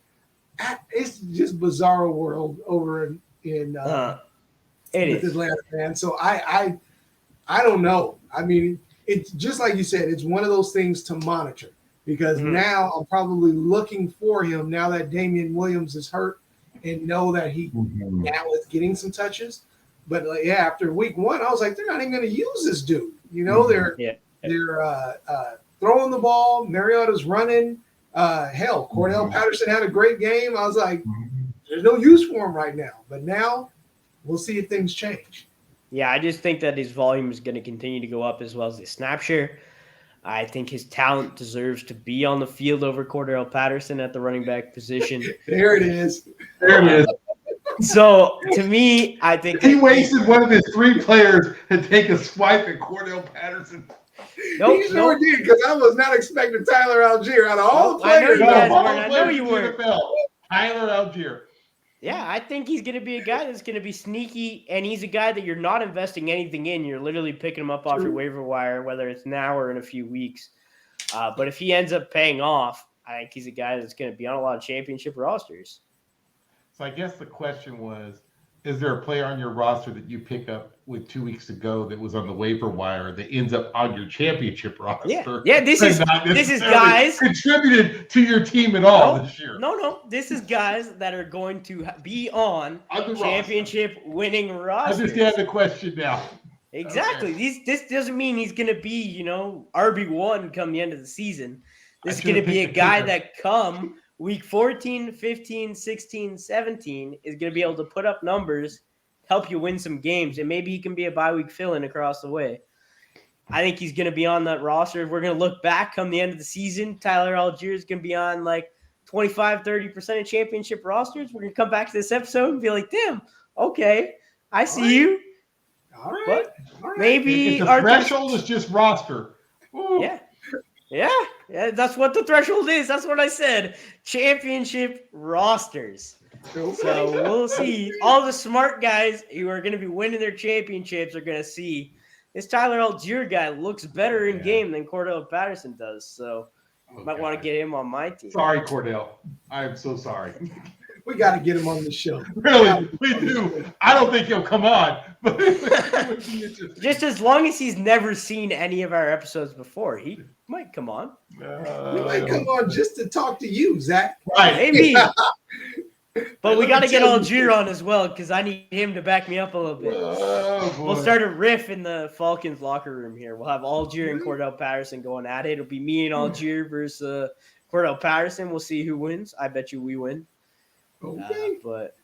S2: It's just bizarre world over in with Atlanta, man. So I don't know. I mean, it's just like you said, it's one of those things to monitor because now I'm probably looking for him now that Damian Williams is hurt. And know that he now is getting some touches, but after week 1, I was like, they're not even going to use this dude. They're throwing the ball. Mariota's running. Cordell Patterson had a great game. I was like, there's no use for him right now. But now we'll see if things change.
S1: Yeah, I just think that his volume is going to continue to go up as well as his snap share. I think his talent deserves to be on the field over Cordell Patterson at the running back position.
S2: There it is.
S1: So, to me, I think
S3: he wasted one of his 3 players to take a swipe at Cordell Patterson.
S2: He sure did, because I was not expecting Tyler Algier out of all the players.
S1: I know you were.
S3: Tyler Algier.
S1: Yeah, I think he's going to be a guy that's going to be sneaky, and he's a guy that you're not investing anything in. You're literally picking him up off your waiver wire, whether it's now or in a few weeks. But if he ends up paying off, I think he's a guy that's going to be on a lot of championship rosters.
S3: So I guess the question was, is there a player on your roster that you pick up with 2 weeks to go that was on the waiver wire that ends up on your championship roster?
S1: Yeah. This is guys
S3: contributed to your team at all this year.
S1: No. This is guys that are going to be on championship winning rosters.
S3: Understand the question now.
S1: Exactly. Okay. This doesn't mean he's going to be, RB1 come the end of the season. This is going to be a guy that come week 14, 15, 16, 17 is going to be able to put up numbers, help you win some games, and maybe he can be a bye week fill-in across the way. I think he's going to be on that roster. If we're going to look back come the end of the season, Tyler Algier is going to be on like 25, 30% of championship rosters. We're going to come back to this episode and be like, damn, okay, I see you.
S2: All right.
S1: But maybe
S3: if the threshold is just roster.
S1: Ooh. Yeah, that's what the threshold is. That's what I said. Championship rosters. Okay. So we'll see. All the smart guys who are going to be winning their championships are going to see this Tyler Algier guy looks better in game than Cordell Patterson does. So might want to get him on my team.
S3: Sorry, Cordell. I am so sorry.
S2: We got to get him on the show.
S3: Really, we do. I don't think he'll come on.
S1: Just as long as he's never seen any of our episodes before, he might come on.
S2: He might come on just to talk to you, Zach.
S1: Right. Maybe. But we got to get Algier on as well because I need him to back me up a little bit. We'll start a riff in the Falcons locker room here. We'll have Algier and Cordell Patterson going at it. It'll be me and Algier versus Cordell Patterson. We'll see who wins. I bet you we win.
S2: Okay.
S1: But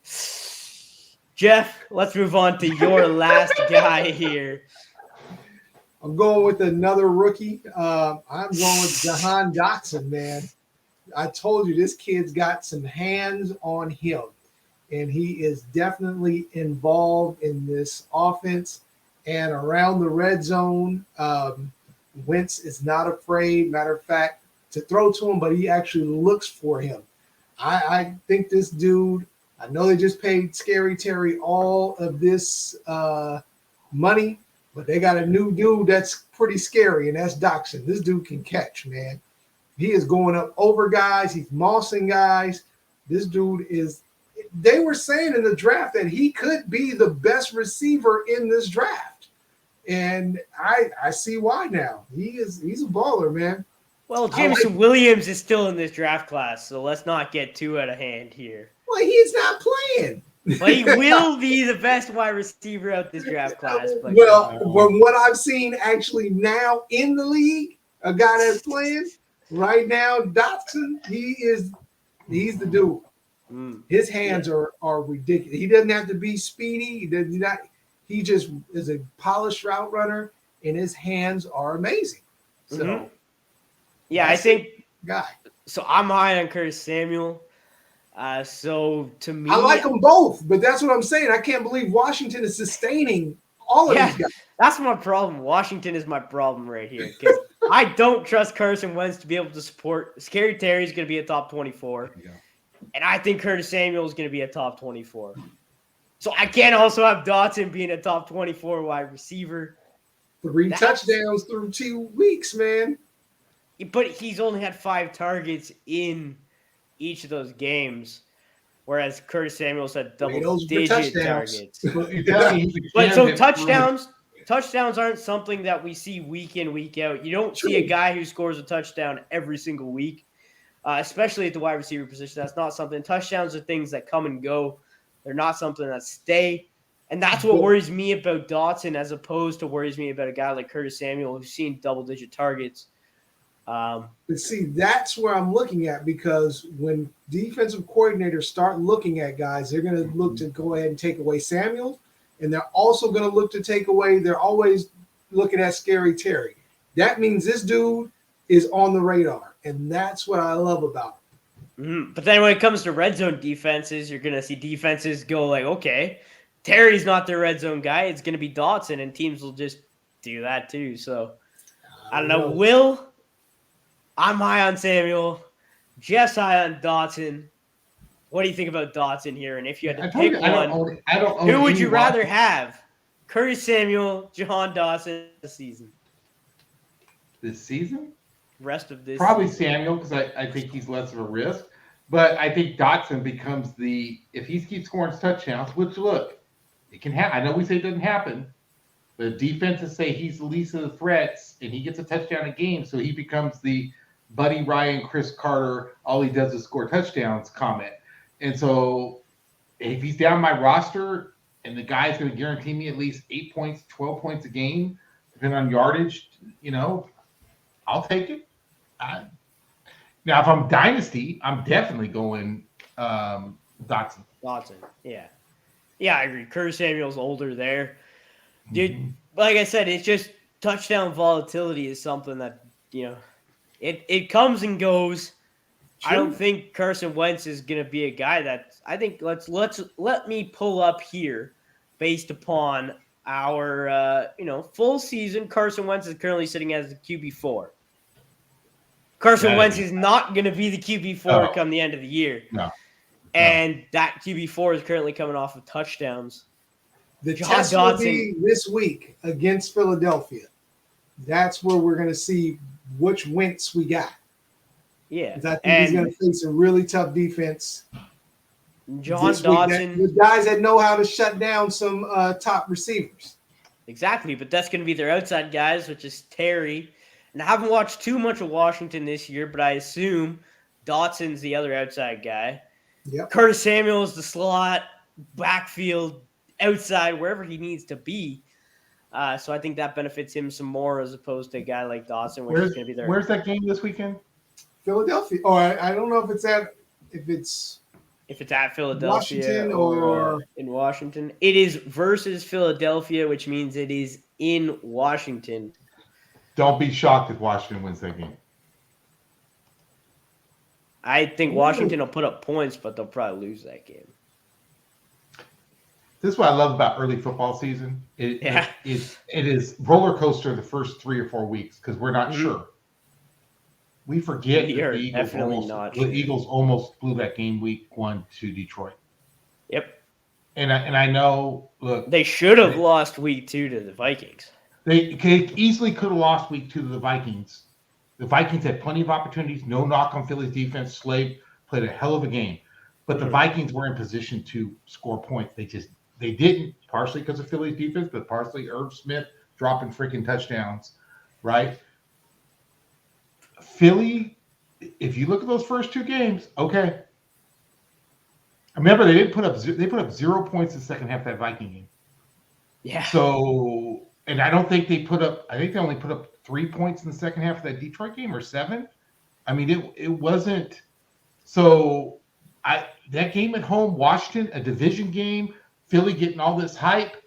S1: Jeff, let's move on to your last guy here.
S2: I'm going with another rookie. I'm going with Jahan Dotson, man. I told you this kid's got some hands on him, and he is definitely involved in this offense and around the red zone. Wentz is not afraid, matter of fact, to throw to him, but he actually looks for him. I think this dude, I know they just paid Scary Terry all of this money, but they got a new dude that's pretty scary, and that's Dotson. This dude can catch, man. He is going up over guys. He's mossing guys. This dude is – they were saying in the draft that he could be the best receiver in this draft. And I see why now. He's a baller, man.
S1: Well, Jameson Williams is still in this draft class, so let's not get too out of hand here.
S2: Well, he's not playing.
S1: But he will be the best wide receiver out this draft class.
S2: Well, from what I've seen actually now in the league, a guy that's playing right now, Dotson, he's the dude. His hands are ridiculous. He doesn't have to be speedy. He just is a polished route runner, and his hands are amazing. So,
S1: I think
S2: guy.
S1: So I'm high on Curtis Samuel. So to me,
S2: I like them both, but that's what I'm saying. I can't believe Washington is sustaining all of these guys.
S1: That's my problem. Washington is my problem right here because I don't trust Carson Wentz to be able to support. Scary Terry's going to be a top 24, and I think Curtis Samuel is going to be a top 24. So I can't also have Dotson being a top 24 wide receiver.
S2: 3 touchdowns through 2 weeks, man.
S1: But he's only had 5 targets in each of those games, whereas Curtis Samuel's had double-digit targets. But so touchdowns aren't something that we see week in, week out. You don't see a guy who scores a touchdown every single week, especially at the wide receiver position. That's not something. Touchdowns are things that come and go. They're not something that stay. And that's what worries me about Dotson as opposed to worries me about a guy like Curtis Samuel who's seen double-digit targets.
S2: But see, that's where I'm looking at because when defensive coordinators start looking at guys, they're going to look to go ahead and take away Samuel, and they're also going to look to take away – they're always looking at Scary Terry. That means this dude is on the radar, and that's what I love about him.
S1: But then when it comes to red zone defenses, you're going to see defenses go like, okay, Terry's not their red zone guy. It's going to be Dotson, and teams will just do that too. So, I don't know. I'm high on Samuel. Jeff's high on Dotson. What do you think about Dotson here? And if you had to pick one, who would you rather have? Curtis Samuel, Jahan Dotson this season?
S3: This season?
S1: Rest of this
S3: Probably season. Samuel because I think he's less of a risk. But I think Dotson becomes if he keeps scoring touchdowns, which look, It can happen. I know we say it doesn't happen, but defenses say he's the least of the threats, and he gets a touchdown a game, so he becomes the Buddy Ryan, Chris Carter, all he does is score touchdowns comment. And so if he's down my roster and the guy's going to guarantee me at least 8 points, 12 points a game, depending on yardage, I'll take it. Now, if I'm dynasty, I'm definitely going Dotson.
S1: Yeah. Yeah, I agree. Curtis Samuel's older there. Dude, like I said, it's just touchdown volatility is something that, it comes and goes. Sure. I don't think Carson Wentz is going to be a guy that I think let me pull up here based upon our full season. Carson Wentz is currently sitting as the QB4. Carson Wentz is not going to be the QB4 come the end of the year.
S3: No.
S1: And that QB4 is currently coming off of touchdowns.
S2: The test will be this week against Philadelphia. That's where we're going to see which Wentz we got.
S1: Yeah.
S2: I think he's going to face a really tough defense.
S1: John Dodson.
S2: The guys that know how to shut down some top receivers.
S1: Exactly, but that's going to be their outside guys, which is Terry. And I haven't watched too much of Washington this year, but I assume Dotson's the other outside guy.
S2: Yep.
S1: Curtis Samuel's the slot, backfield, outside, wherever he needs to be. So I think that benefits him some more as opposed to a guy like Dotson, which is going to be there.
S3: Where's that game this weekend?
S2: Philadelphia. Oh, I don't know if it's at
S1: Philadelphia
S2: Washington or
S1: in Washington. It is versus Philadelphia, which means it is in Washington.
S3: Don't be shocked if Washington wins that game.
S1: I think Washington will put up points, but they'll probably lose that game.
S3: This is what I love about early football season. It is roller coaster the first 3 or 4 weeks because we're not sure. We forget that the Eagles almost blew that game week 1 to Detroit.
S1: Yep.
S3: And I know, look.
S1: They should have lost week 2 to the Vikings.
S3: They easily could have lost week 2 to the Vikings. The Vikings had plenty of opportunities. No knock on Philly's defense. Slade played a hell of a game. But the Vikings were in position to score points. They didn't, partially because of Philly's defense, but partially Irv Smith dropping freaking touchdowns, right? Philly, if you look at those first 2 games, okay. Remember, they put up 0 points in the second half of that Viking game.
S1: Yeah.
S3: So, and I think they only put up 3 points in the second half of that Detroit game, or 7. I mean, it wasn't. So, that game at home, Washington, a division game, Philly getting all this hype.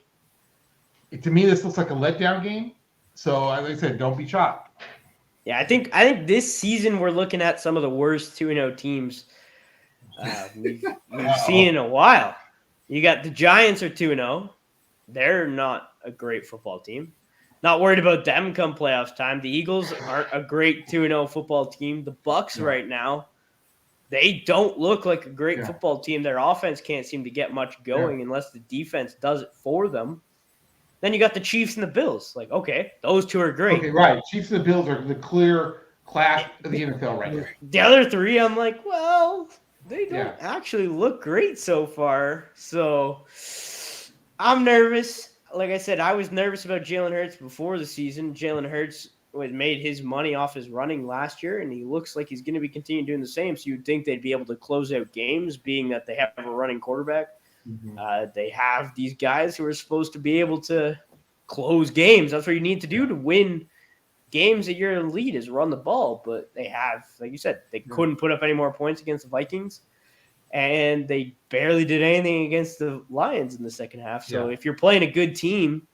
S3: To me, this looks like a letdown game. So, like I said, don't be shocked.
S1: Yeah, I think this season we're looking at some of the worst 2-0 teams we've seen in a while. You got the Giants are 2-0. They're not a great football team. Not worried about them come playoffs time. The Eagles aren't a great 2-0 football team. The Bucks right now, they don't look like a great football team. Their offense can't seem to get much going unless the defense does it for them. Then you got the Chiefs and the Bills. Like, okay, those 2 are great.
S3: Okay, right. Chiefs and the Bills are the clear class of the NFL right there.
S1: The other 3, I'm like, well, they don't actually look great so far. So I'm nervous. Like I said, I was nervous about Jalen Hurts before the season. Jalen Hurts made his money off his running last year, and he looks like he's going to be continuing doing the same. So you'd think they'd be able to close out games, being that they have a running quarterback. They have these guys who are supposed to be able to close games. That's what you need to do to win games that you're in the lead is run the ball. But they have, like you said, they couldn't put up any more points against the Vikings. And they barely did anything against the Lions in the second half. So if you're playing a good team,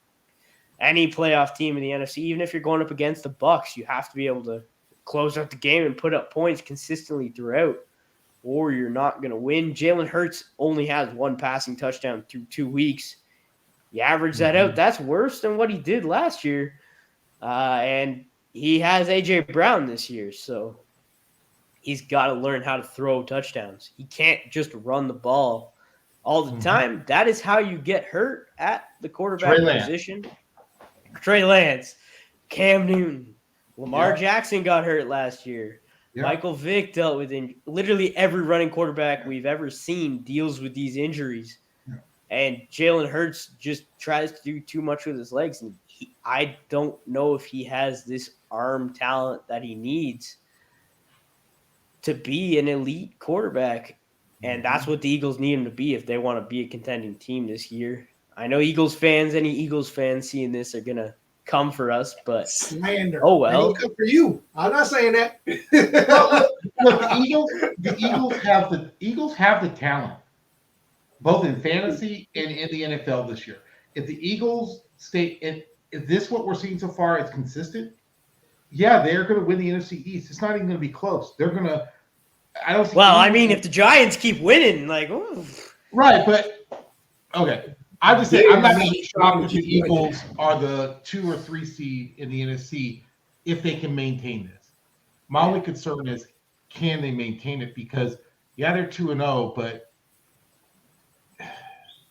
S1: any playoff team in the NFC, even if you're going up against the Bucks, you have to be able to close out the game and put up points consistently throughout, or you're not going to win. Jalen Hurts only has 1 passing touchdown through 2 weeks. You average that out, that's worse than what he did last year. And he has A.J. Brown this year, so he's got to learn how to throw touchdowns. He can't just run the ball all the time. That is how you get hurt at the quarterback position. Trey Lance, Cam Newton, Lamar Jackson got hurt last year. Michael Vick dealt with literally every running quarterback we've ever seen deals with these injuries. And Jalen Hurts just tries to do too much with his legs. And I don't know if he has this arm talent that he needs to be an elite quarterback. And that's what the Eagles need him to be if they want to be a contending team this year. I know any Eagles fans seeing this are going to come for us, but
S2: slander.
S1: Oh, well.
S2: They'll come for you. I'm not saying that.
S3: Well, look, the Eagles have the talent, both in fantasy and in the NFL this year. If the Eagles stay, is this what we're seeing so far is consistent? Yeah, they're going to win the NFC East. It's not even going to be close. They're going to. I don't.
S1: Well, I mean, if the Giants keep winning, like, ooh.
S3: Right, but okay. I just say I'm not going to be shocked if the Eagles are the 2 or 3 seed in the NFC if they can maintain this. My only concern is can they maintain it? Because they're 2-0, but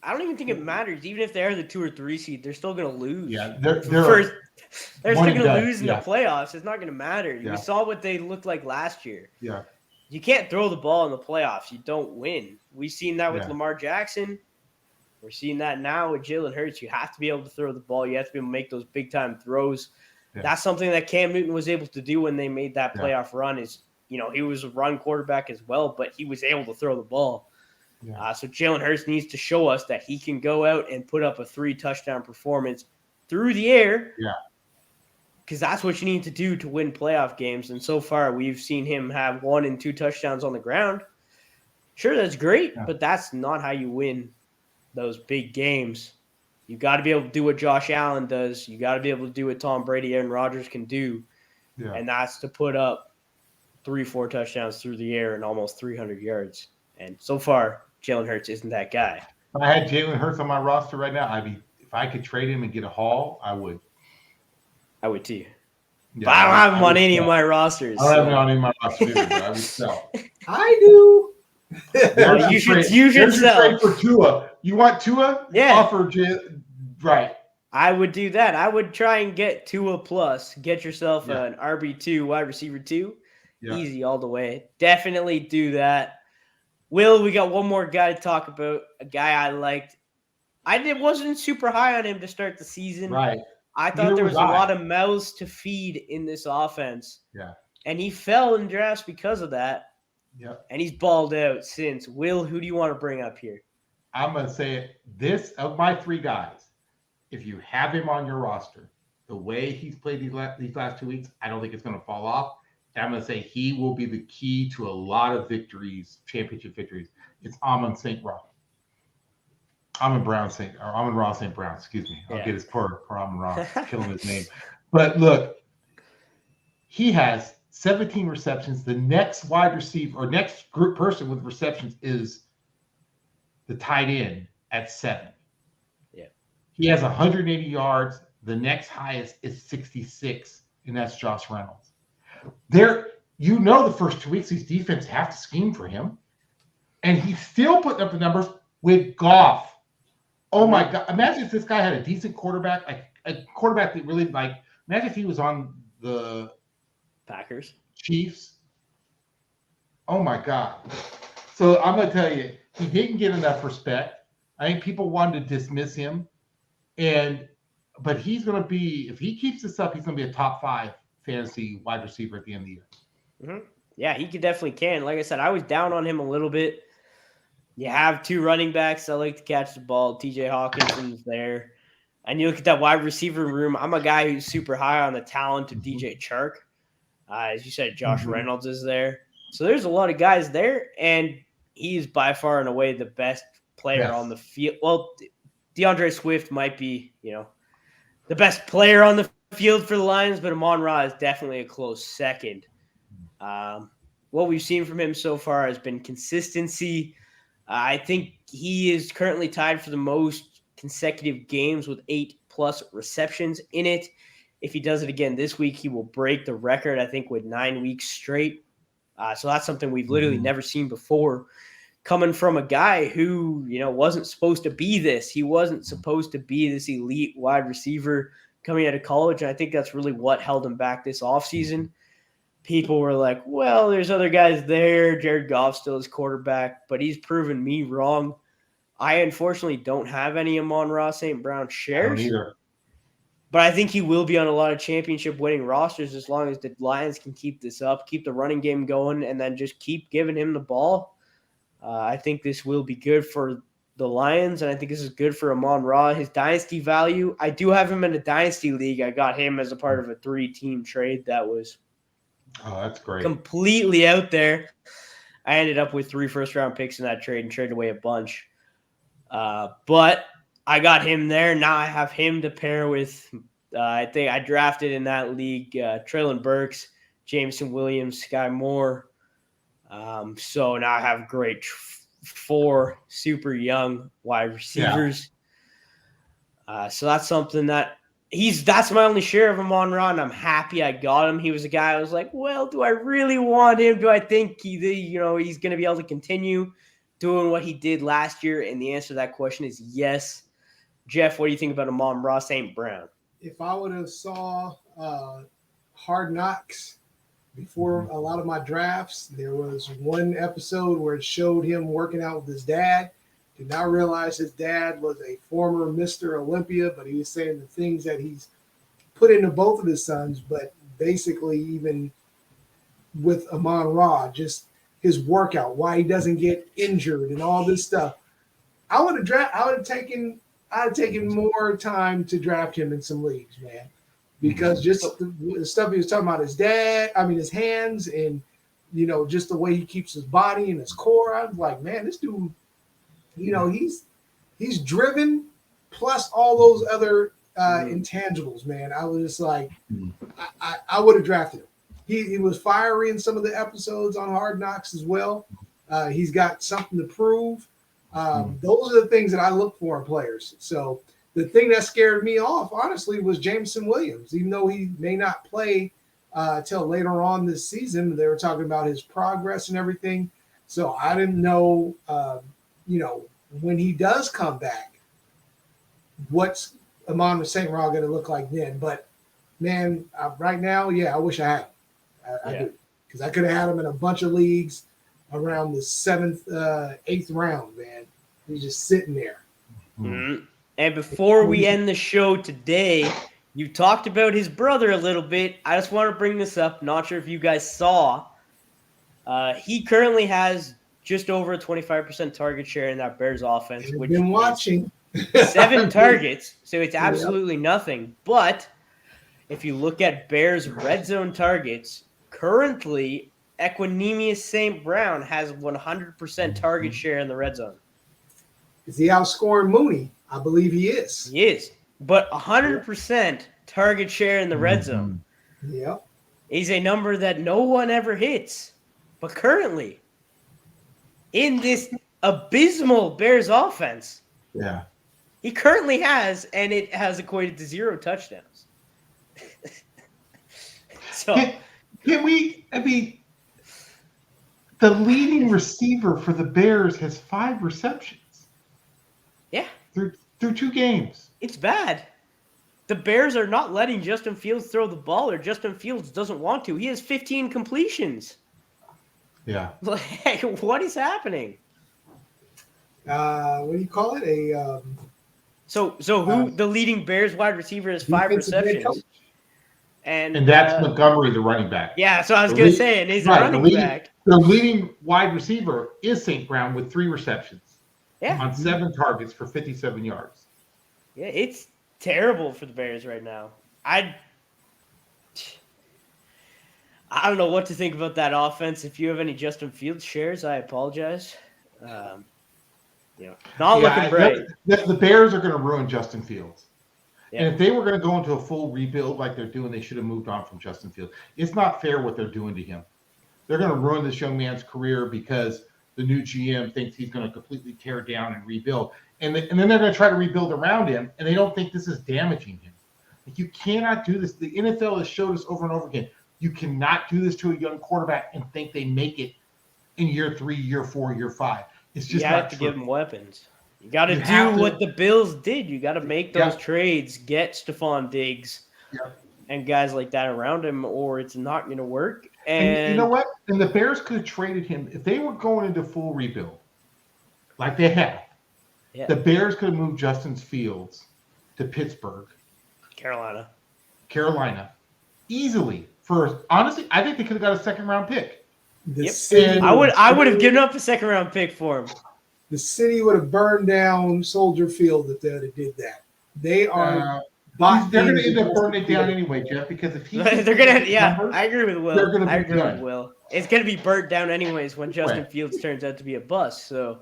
S1: I don't even think it matters. Even if they are the 2 or 3 seed, they're still going to lose.
S3: yeah,
S1: they're still going to lose in the playoffs. It's not going to matter.
S3: Yeah.
S1: We saw what they looked like last year.
S3: Yeah.
S1: You can't throw the ball in the playoffs. You don't win. We've seen that with Lamar Jackson. We're seeing that now with Jalen Hurts. You have to be able to throw the ball. You have to be able to make those big-time throws. Yeah. That's something that Cam Newton was able to do when they made that playoff run is, he was a run quarterback as well, but he was able to throw the ball. Yeah. So Jalen Hurts needs to show us that he can go out and put up a 3-touchdown performance through the air.
S3: Yeah.
S1: Because that's what you need to do to win playoff games. And so far, we've seen him have 1 and 2 touchdowns on the ground. Sure, that's great, but that's not how you win those big games. You got to be able to do what Josh Allen does. You got to be able to do what Tom Brady, Aaron Rodgers can do. Yeah. And that's to put up 3-4 touchdowns through the air and almost 300 yards. And so far, Jalen Hurts isn't that guy.
S3: If I had Jalen Hurts on my roster right now, if I could trade him and get a haul, I would.
S1: I would too. Yeah, but I don't have him on any of my rosters.
S3: I don't have him on any of my rosters either, but I would sell.
S2: I do.
S1: You should sell.
S3: For Tua. You want Tua?
S1: Yeah.
S3: Offer right.
S1: I would do that. I would try and get Tua plus. Get yourself an RB2, wide receiver 2. Yeah. Easy all the way. Definitely do that. Will, we got one more guy to talk about. A guy I liked. I wasn't super high on him to start the season.
S3: Right.
S1: I thought there was a lot of mouths to feed in this offense.
S3: Yeah.
S1: And he fell in drafts because of that.
S3: Yep.
S1: And he's balled out since. Will, who do you want to bring up here?
S3: I'm going to say it. This, of my 3 guys, if you have him on your roster, the way he's played these last 2 weeks, I don't think it's going to fall off. And I'm going to say he will be the key to a lot of victories, championship victories. It's Amon St. Brown. Amon-Ra St. Brown, excuse me. I'll get his poor Amon-Ra, killing his name. But look, he has 17 receptions. The next wide receiver or next group person with receptions is the tight end at 7.
S1: Yeah.
S3: He has 180 yards. The next highest is 66, and that's Josh Reynolds. The first 2 weeks, these defense have to scheme for him. And he's still putting up the numbers with Goff. Oh my God. Imagine if this guy had a decent quarterback, like a quarterback that really imagine if he was on the
S1: Packers,
S3: Chiefs. Oh my God. So I'm going to tell you, he didn't get enough respect. I think people wanted to dismiss him. But he's going to be, if he keeps this up, he's going to be a top 5 fantasy wide receiver at the end of the year.
S1: Mm-hmm. Yeah, he definitely can. Like I said, I was down on him a little bit. You have 2 running backs that like to catch the ball. TJ Hawkinson's there. And you look at that wide receiver room. I'm a guy who's super high on the talent of DJ Chark. As you said, Josh Reynolds is there. So there's a lot of guys there. And he's by far and away the best player on the field. Well, DeAndre Swift might be, the best player on the field for the Lions, but Amon-Ra is definitely a close second. What we've seen from him so far has been consistency. I think he is currently tied for the most consecutive games with 8+ receptions in it. If he does it again this week, he will break the record, I think, with 9 weeks straight. So that's something we've literally never seen before. Coming from a guy who, wasn't supposed to be this. He wasn't supposed to be this elite wide receiver coming out of college. And I think that's really what held him back this offseason. People were like, well, there's other guys there. Jared Goff still is quarterback, but he's proven me wrong. I unfortunately don't have any Amon-Ra St. Brown
S3: I don't
S1: shares,
S3: either.
S1: but I think he will be on a lot of championship winning rosters as long as the Lions can keep this up, keep the running game going, and then just keep giving him the ball. I think this will be good for the Lions, and I think this is good for Amon-Ra. His dynasty value, I do have him in a dynasty league. I got him as a part of a 3-team trade that was
S3: Oh, that's great.
S1: completely out there. I ended up with 3 first-round picks in that trade and traded away a bunch. But I got him there. Now I have him to pair with, I think I drafted in that league Traylon Burks, Jameson Williams, Sky Moore. So now I have great 4 super young wide receivers. So that's something that that's my only share of him on Ron. I'm happy I got him. He was a guy I was like, well, do I really want him? Do I think he's going to be able to continue doing what he did last year? And the answer to that question is yes. Jeff, what do you think about Amon-Ra St. Brown?
S2: If I would have saw Hard Knocks before a lot of my drafts, there was one episode where it showed him working out with his dad. Did not realize his dad was a former Mr. Olympia, but he was saying the things that he's put into both of his sons. But basically, even with Amon-Ra, just his workout, why he doesn't get injured and all this stuff. I would have taken more time to draft him in some leagues, man. Because just the stuff he was talking about his hands and, just the way he keeps his body and his core. I was like, man, this dude, he's driven plus all those other intangibles, man. I was just like, I would have drafted him. He was fiery in some of the episodes on Hard Knocks as well. He's got something to prove. Those are the things that I look for in players. So the thing that scared me off, honestly, was Jameson Williams. Even though he may not play till later on this season, they were talking about his progress and everything. So I didn't know, when he does come back, what's Amon-Ra St. Brown going to look like then. But, man, right now, I wish I had him. I do. Because I could have had him in a bunch of leagues around the 7th, 8th round, man. He's just sitting there.
S1: Mm-hmm. And before we end the show today, you talked about his brother a little bit. I just want to bring this up. Not sure if you guys saw. He currently has just over a 25% target share in that Bears offense.
S2: I've been watching.
S1: 7 targets, so it's absolutely nothing. But if you look at Bears red zone targets, currently Equanimeous St. Brown has 100% target share in the red zone.
S2: Is he outscoring Mooney? I believe he is.
S1: He is. But 100% target share in the red zone.
S2: Yep.
S1: Is a number that no one ever hits. But currently, in this abysmal Bears offense, he currently has, and it has equated to 0 touchdowns. So
S3: can we? I mean, the leading receiver for the Bears has 5 receptions.
S1: Yeah,
S3: through 2 games.
S1: It's bad. The Bears are not letting Justin Fields throw the ball, or Justin Fields doesn't want to. He has 15 completions.
S3: Yeah.
S1: Like, what is happening?
S2: What do you call it?
S1: So who the leading Bears wide receiver has 5 receptions? And
S3: that's Montgomery, the running back.
S1: Yeah, so I was going to say, and he's a running back.
S3: The leading wide receiver is St. Brown with 3 receptions.
S1: Yeah.
S3: On 7 targets for 57 yards.
S1: Yeah, it's terrible for the Bears right now. I don't know what to think about that offense. If you have any Justin Fields shares, I apologize. Not looking great.
S3: The Bears are going to ruin Justin Fields.
S1: Yeah.
S3: And if they were going to go into a full rebuild like they're doing, they should have moved on from Justin Fields. It's not fair what they're doing to him. They're going to ruin this young man's career because the new GM thinks he's going to completely tear down and rebuild. And then they're going to try to rebuild around him, and they don't think this is damaging him. Like, you cannot do this. The NFL has showed us over and over again. You cannot do this to a young quarterback and think they make it in year 3, year 4, year 5. It's just
S1: you
S3: not
S1: have to
S3: true.
S1: give them weapons. You got to do what the Bills did. You got to make those trades, get Stephon Diggs and guys like that around him, or it's not going to work.
S3: And you know what? And the Bears could have traded him if they were going into full rebuild, like they have.
S1: Yeah.
S3: The Bears could have moved Justin Fields to Pittsburgh, Carolina, easily. Honestly, I think they could have got a second-round pick.
S2: The
S1: Yep.
S2: city
S1: I would have given up a second-round pick for him.
S2: The city would have burned down Soldier Field if they did that. They are.
S3: They're going to end up burning it down anyway, Jeff, because if
S1: they're gonna. Yeah, numbers, I agree with Will.
S3: They're going to be
S1: I agree with Will. It's going to be burnt down anyways when Justin Fields turns out to be a bust. So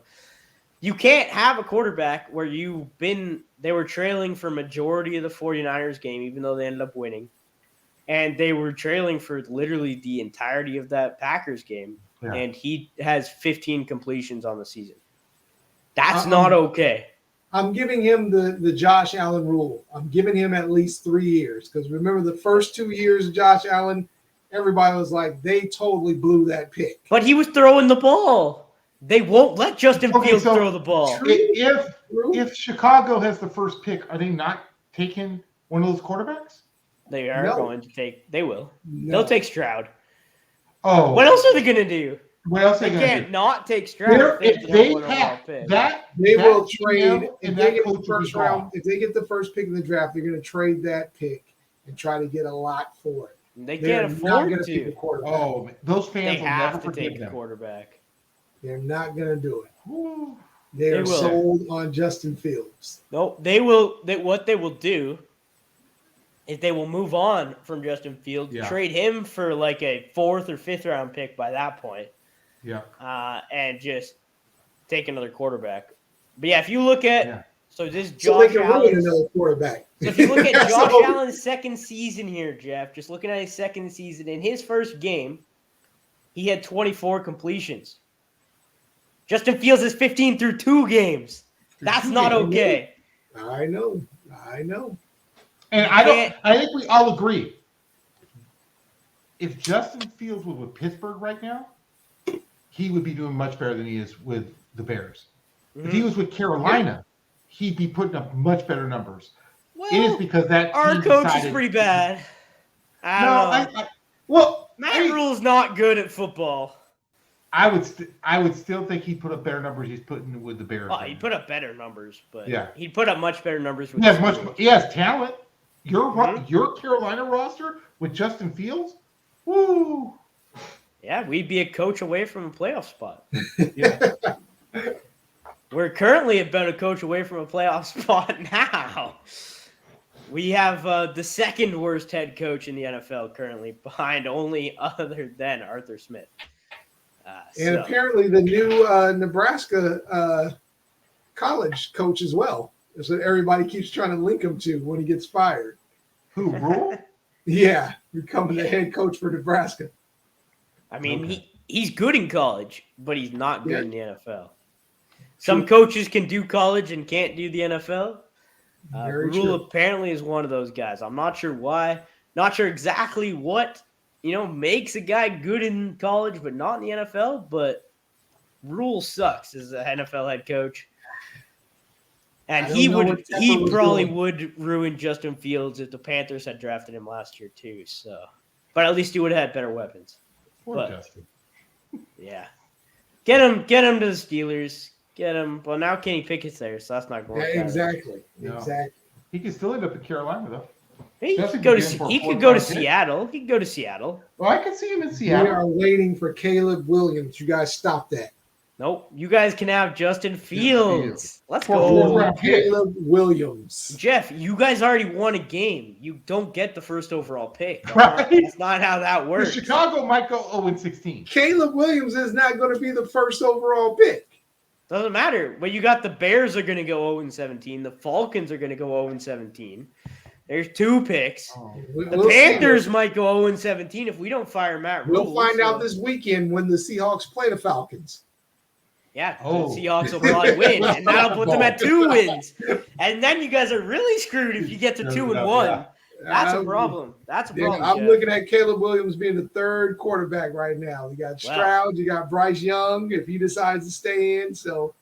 S1: you can't have a quarterback where they were trailing for majority of the 49ers game, even though they ended up winning. And they were trailing for literally the entirety of that Packers game. Yeah. And he has 15 completions on the season. That's not okay.
S2: I'm giving him the Josh Allen rule. I'm giving him at least 3 years. Because remember the first 2 years of Josh Allen, everybody was like, they totally blew that pick.
S1: But he was throwing the ball. They won't let Justin Fields throw the ball.
S3: If Chicago has the first pick, are they not taking one of those quarterbacks?
S1: They are going to take. They will. No. They'll take Stroud.
S3: Oh.
S1: What else are they going to do?
S3: What else
S1: they
S3: can't
S1: do? Not take Stroud.
S3: If they have that,
S2: they will trade. If they get the first round, if they get the first pick in the draft, they're going to trade that pick and try to get a lot for it.
S1: They can't afford to.
S3: Oh, those fans will never
S1: forgive them. Quarterback.
S2: They're not going to do it. They are sold on Justin Fields.
S1: No, they will. What they will do is they will move on from Justin Fields, trade him for like a 4th or 5th round pick by that point.
S3: Yeah.
S1: And just take another quarterback. But yeah, if you look at so this Josh
S2: so they can ruin another quarterback.
S1: So if you look at Josh Allen's second season here, Jeff, just looking at his second season, in his first game, he had 24 completions. Justin Fields is 15 through 2 games. That's not okay.
S2: I know.
S3: And I think we all agree. If Justin Fields was with Pittsburgh right now, he would be doing much better than he is with the Bears. Mm-hmm. If he was with Carolina, he'd be putting up much better numbers.
S1: Well,
S3: it is because that
S1: our coach is pretty bad. Matt Rule's not good at football.
S3: I would still think he'd put up better numbers he's putting with the Bears.
S1: Oh, he'd put up better numbers, but he'd put up much better numbers with
S3: he has talent. Your Carolina roster with Justin Fields? Woo!
S1: Yeah, we'd be a coach away from a playoff spot. We're currently about a coach away from a playoff spot now. We have the second worst head coach in the NFL currently, behind only other than Arthur Smith.
S2: And apparently the new Nebraska college coach as well. So everybody keeps trying to link him to when he gets fired.
S3: Who, Rule?
S2: Yeah, becoming the head coach for Nebraska.
S1: I mean, he's good in college, but he's not good in the NFL. Some coaches can do college and can't do the NFL. Rule apparently is one of those guys. I'm not sure why. Not sure exactly what makes a guy good in college but not in the NFL. But Rule sucks as an NFL head coach. And he probably would ruin Justin Fields if the Panthers had drafted him last year too. So, but at least he would have had better weapons.
S3: Justin.
S1: Yeah, get him to the Steelers. Get him. Well, now Kenny Pickett's there, so that's not going.
S2: Yeah, exactly.
S3: He could still end up in Carolina though.
S1: He could go to Seattle. He could go to Seattle.
S3: Well, I can see him in Seattle.
S2: We are waiting for Caleb Williams. You guys stop that.
S1: Nope. You guys can have Justin Fields. Let's go.
S2: Caleb Williams.
S1: Jeff, you guys already won a game. You don't get the first overall pick.
S3: Right?
S1: That's not how that works.
S3: Chicago might go 0-16.
S2: Caleb Williams is not going to be the first overall pick.
S1: Doesn't matter. But you got the Bears are going to go 0-17. The Falcons are going to go 0-17. There's 2 picks. The Panthers might go 0-17 if we don't fire Matt Rule.
S2: We'll find out this weekend when the Seahawks play the Falcons.
S1: Yeah, the Seahawks will probably win, and that'll put them at 2 wins. And then you guys are really screwed if you get to 2-1. Yeah. That's a problem.
S2: I'm looking at Caleb Williams being the 3rd quarterback right now. You got Stroud, you got Bryce Young if he decides to stay in. So,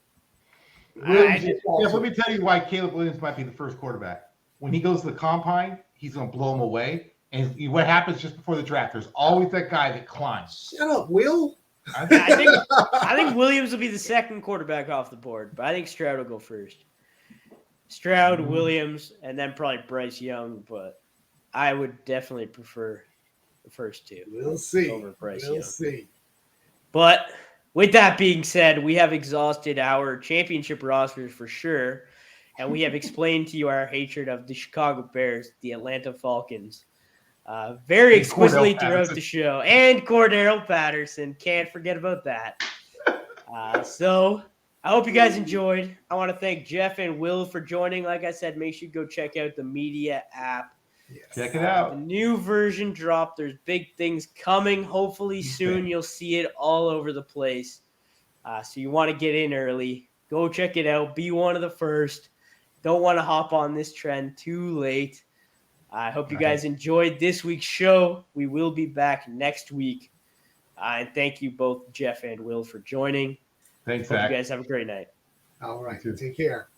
S3: let me tell you why Caleb Williams might be the first quarterback. When he goes to the combine, he's going to blow him away. And what happens just before the draft? There's always that guy that climbs.
S2: Shut up, Will.
S1: I think Williams will be the second quarterback off the board, but I think Stroud will go first. Stroud, Williams, and then probably Bryce Young, but I would definitely prefer the first two.
S2: We'll see.
S1: Over Bryce
S2: We'll
S1: Young.
S2: see.
S1: But with that being said, we have exhausted our championship rosters for sure, and we have explained to you our hatred of the Chicago Bears, the Atlanta Falcons, very
S3: And
S1: explicitly
S3: Cordell
S1: throughout
S3: Patterson.
S1: the show. And Cordero Patterson. Can't forget about that. So I hope you guys enjoyed. I want to thank Jeff and Will for joining. Like I said, make sure you go check out the media app.
S2: Yes.
S3: Check it
S1: The
S3: out.
S1: new version dropped. There's big things coming. Hopefully soon you'll see it all over the place. So you want to get in early. Go check it out. Be one of the first. Don't want to hop on this trend too late. I hope you guys enjoyed this week's show. We will be back next week. And thank you both, Jeff and Will, for joining.
S3: Thanks,
S1: Hope
S3: Zach.
S1: you guys have a great night.
S2: All right.
S3: You too.
S2: Take care.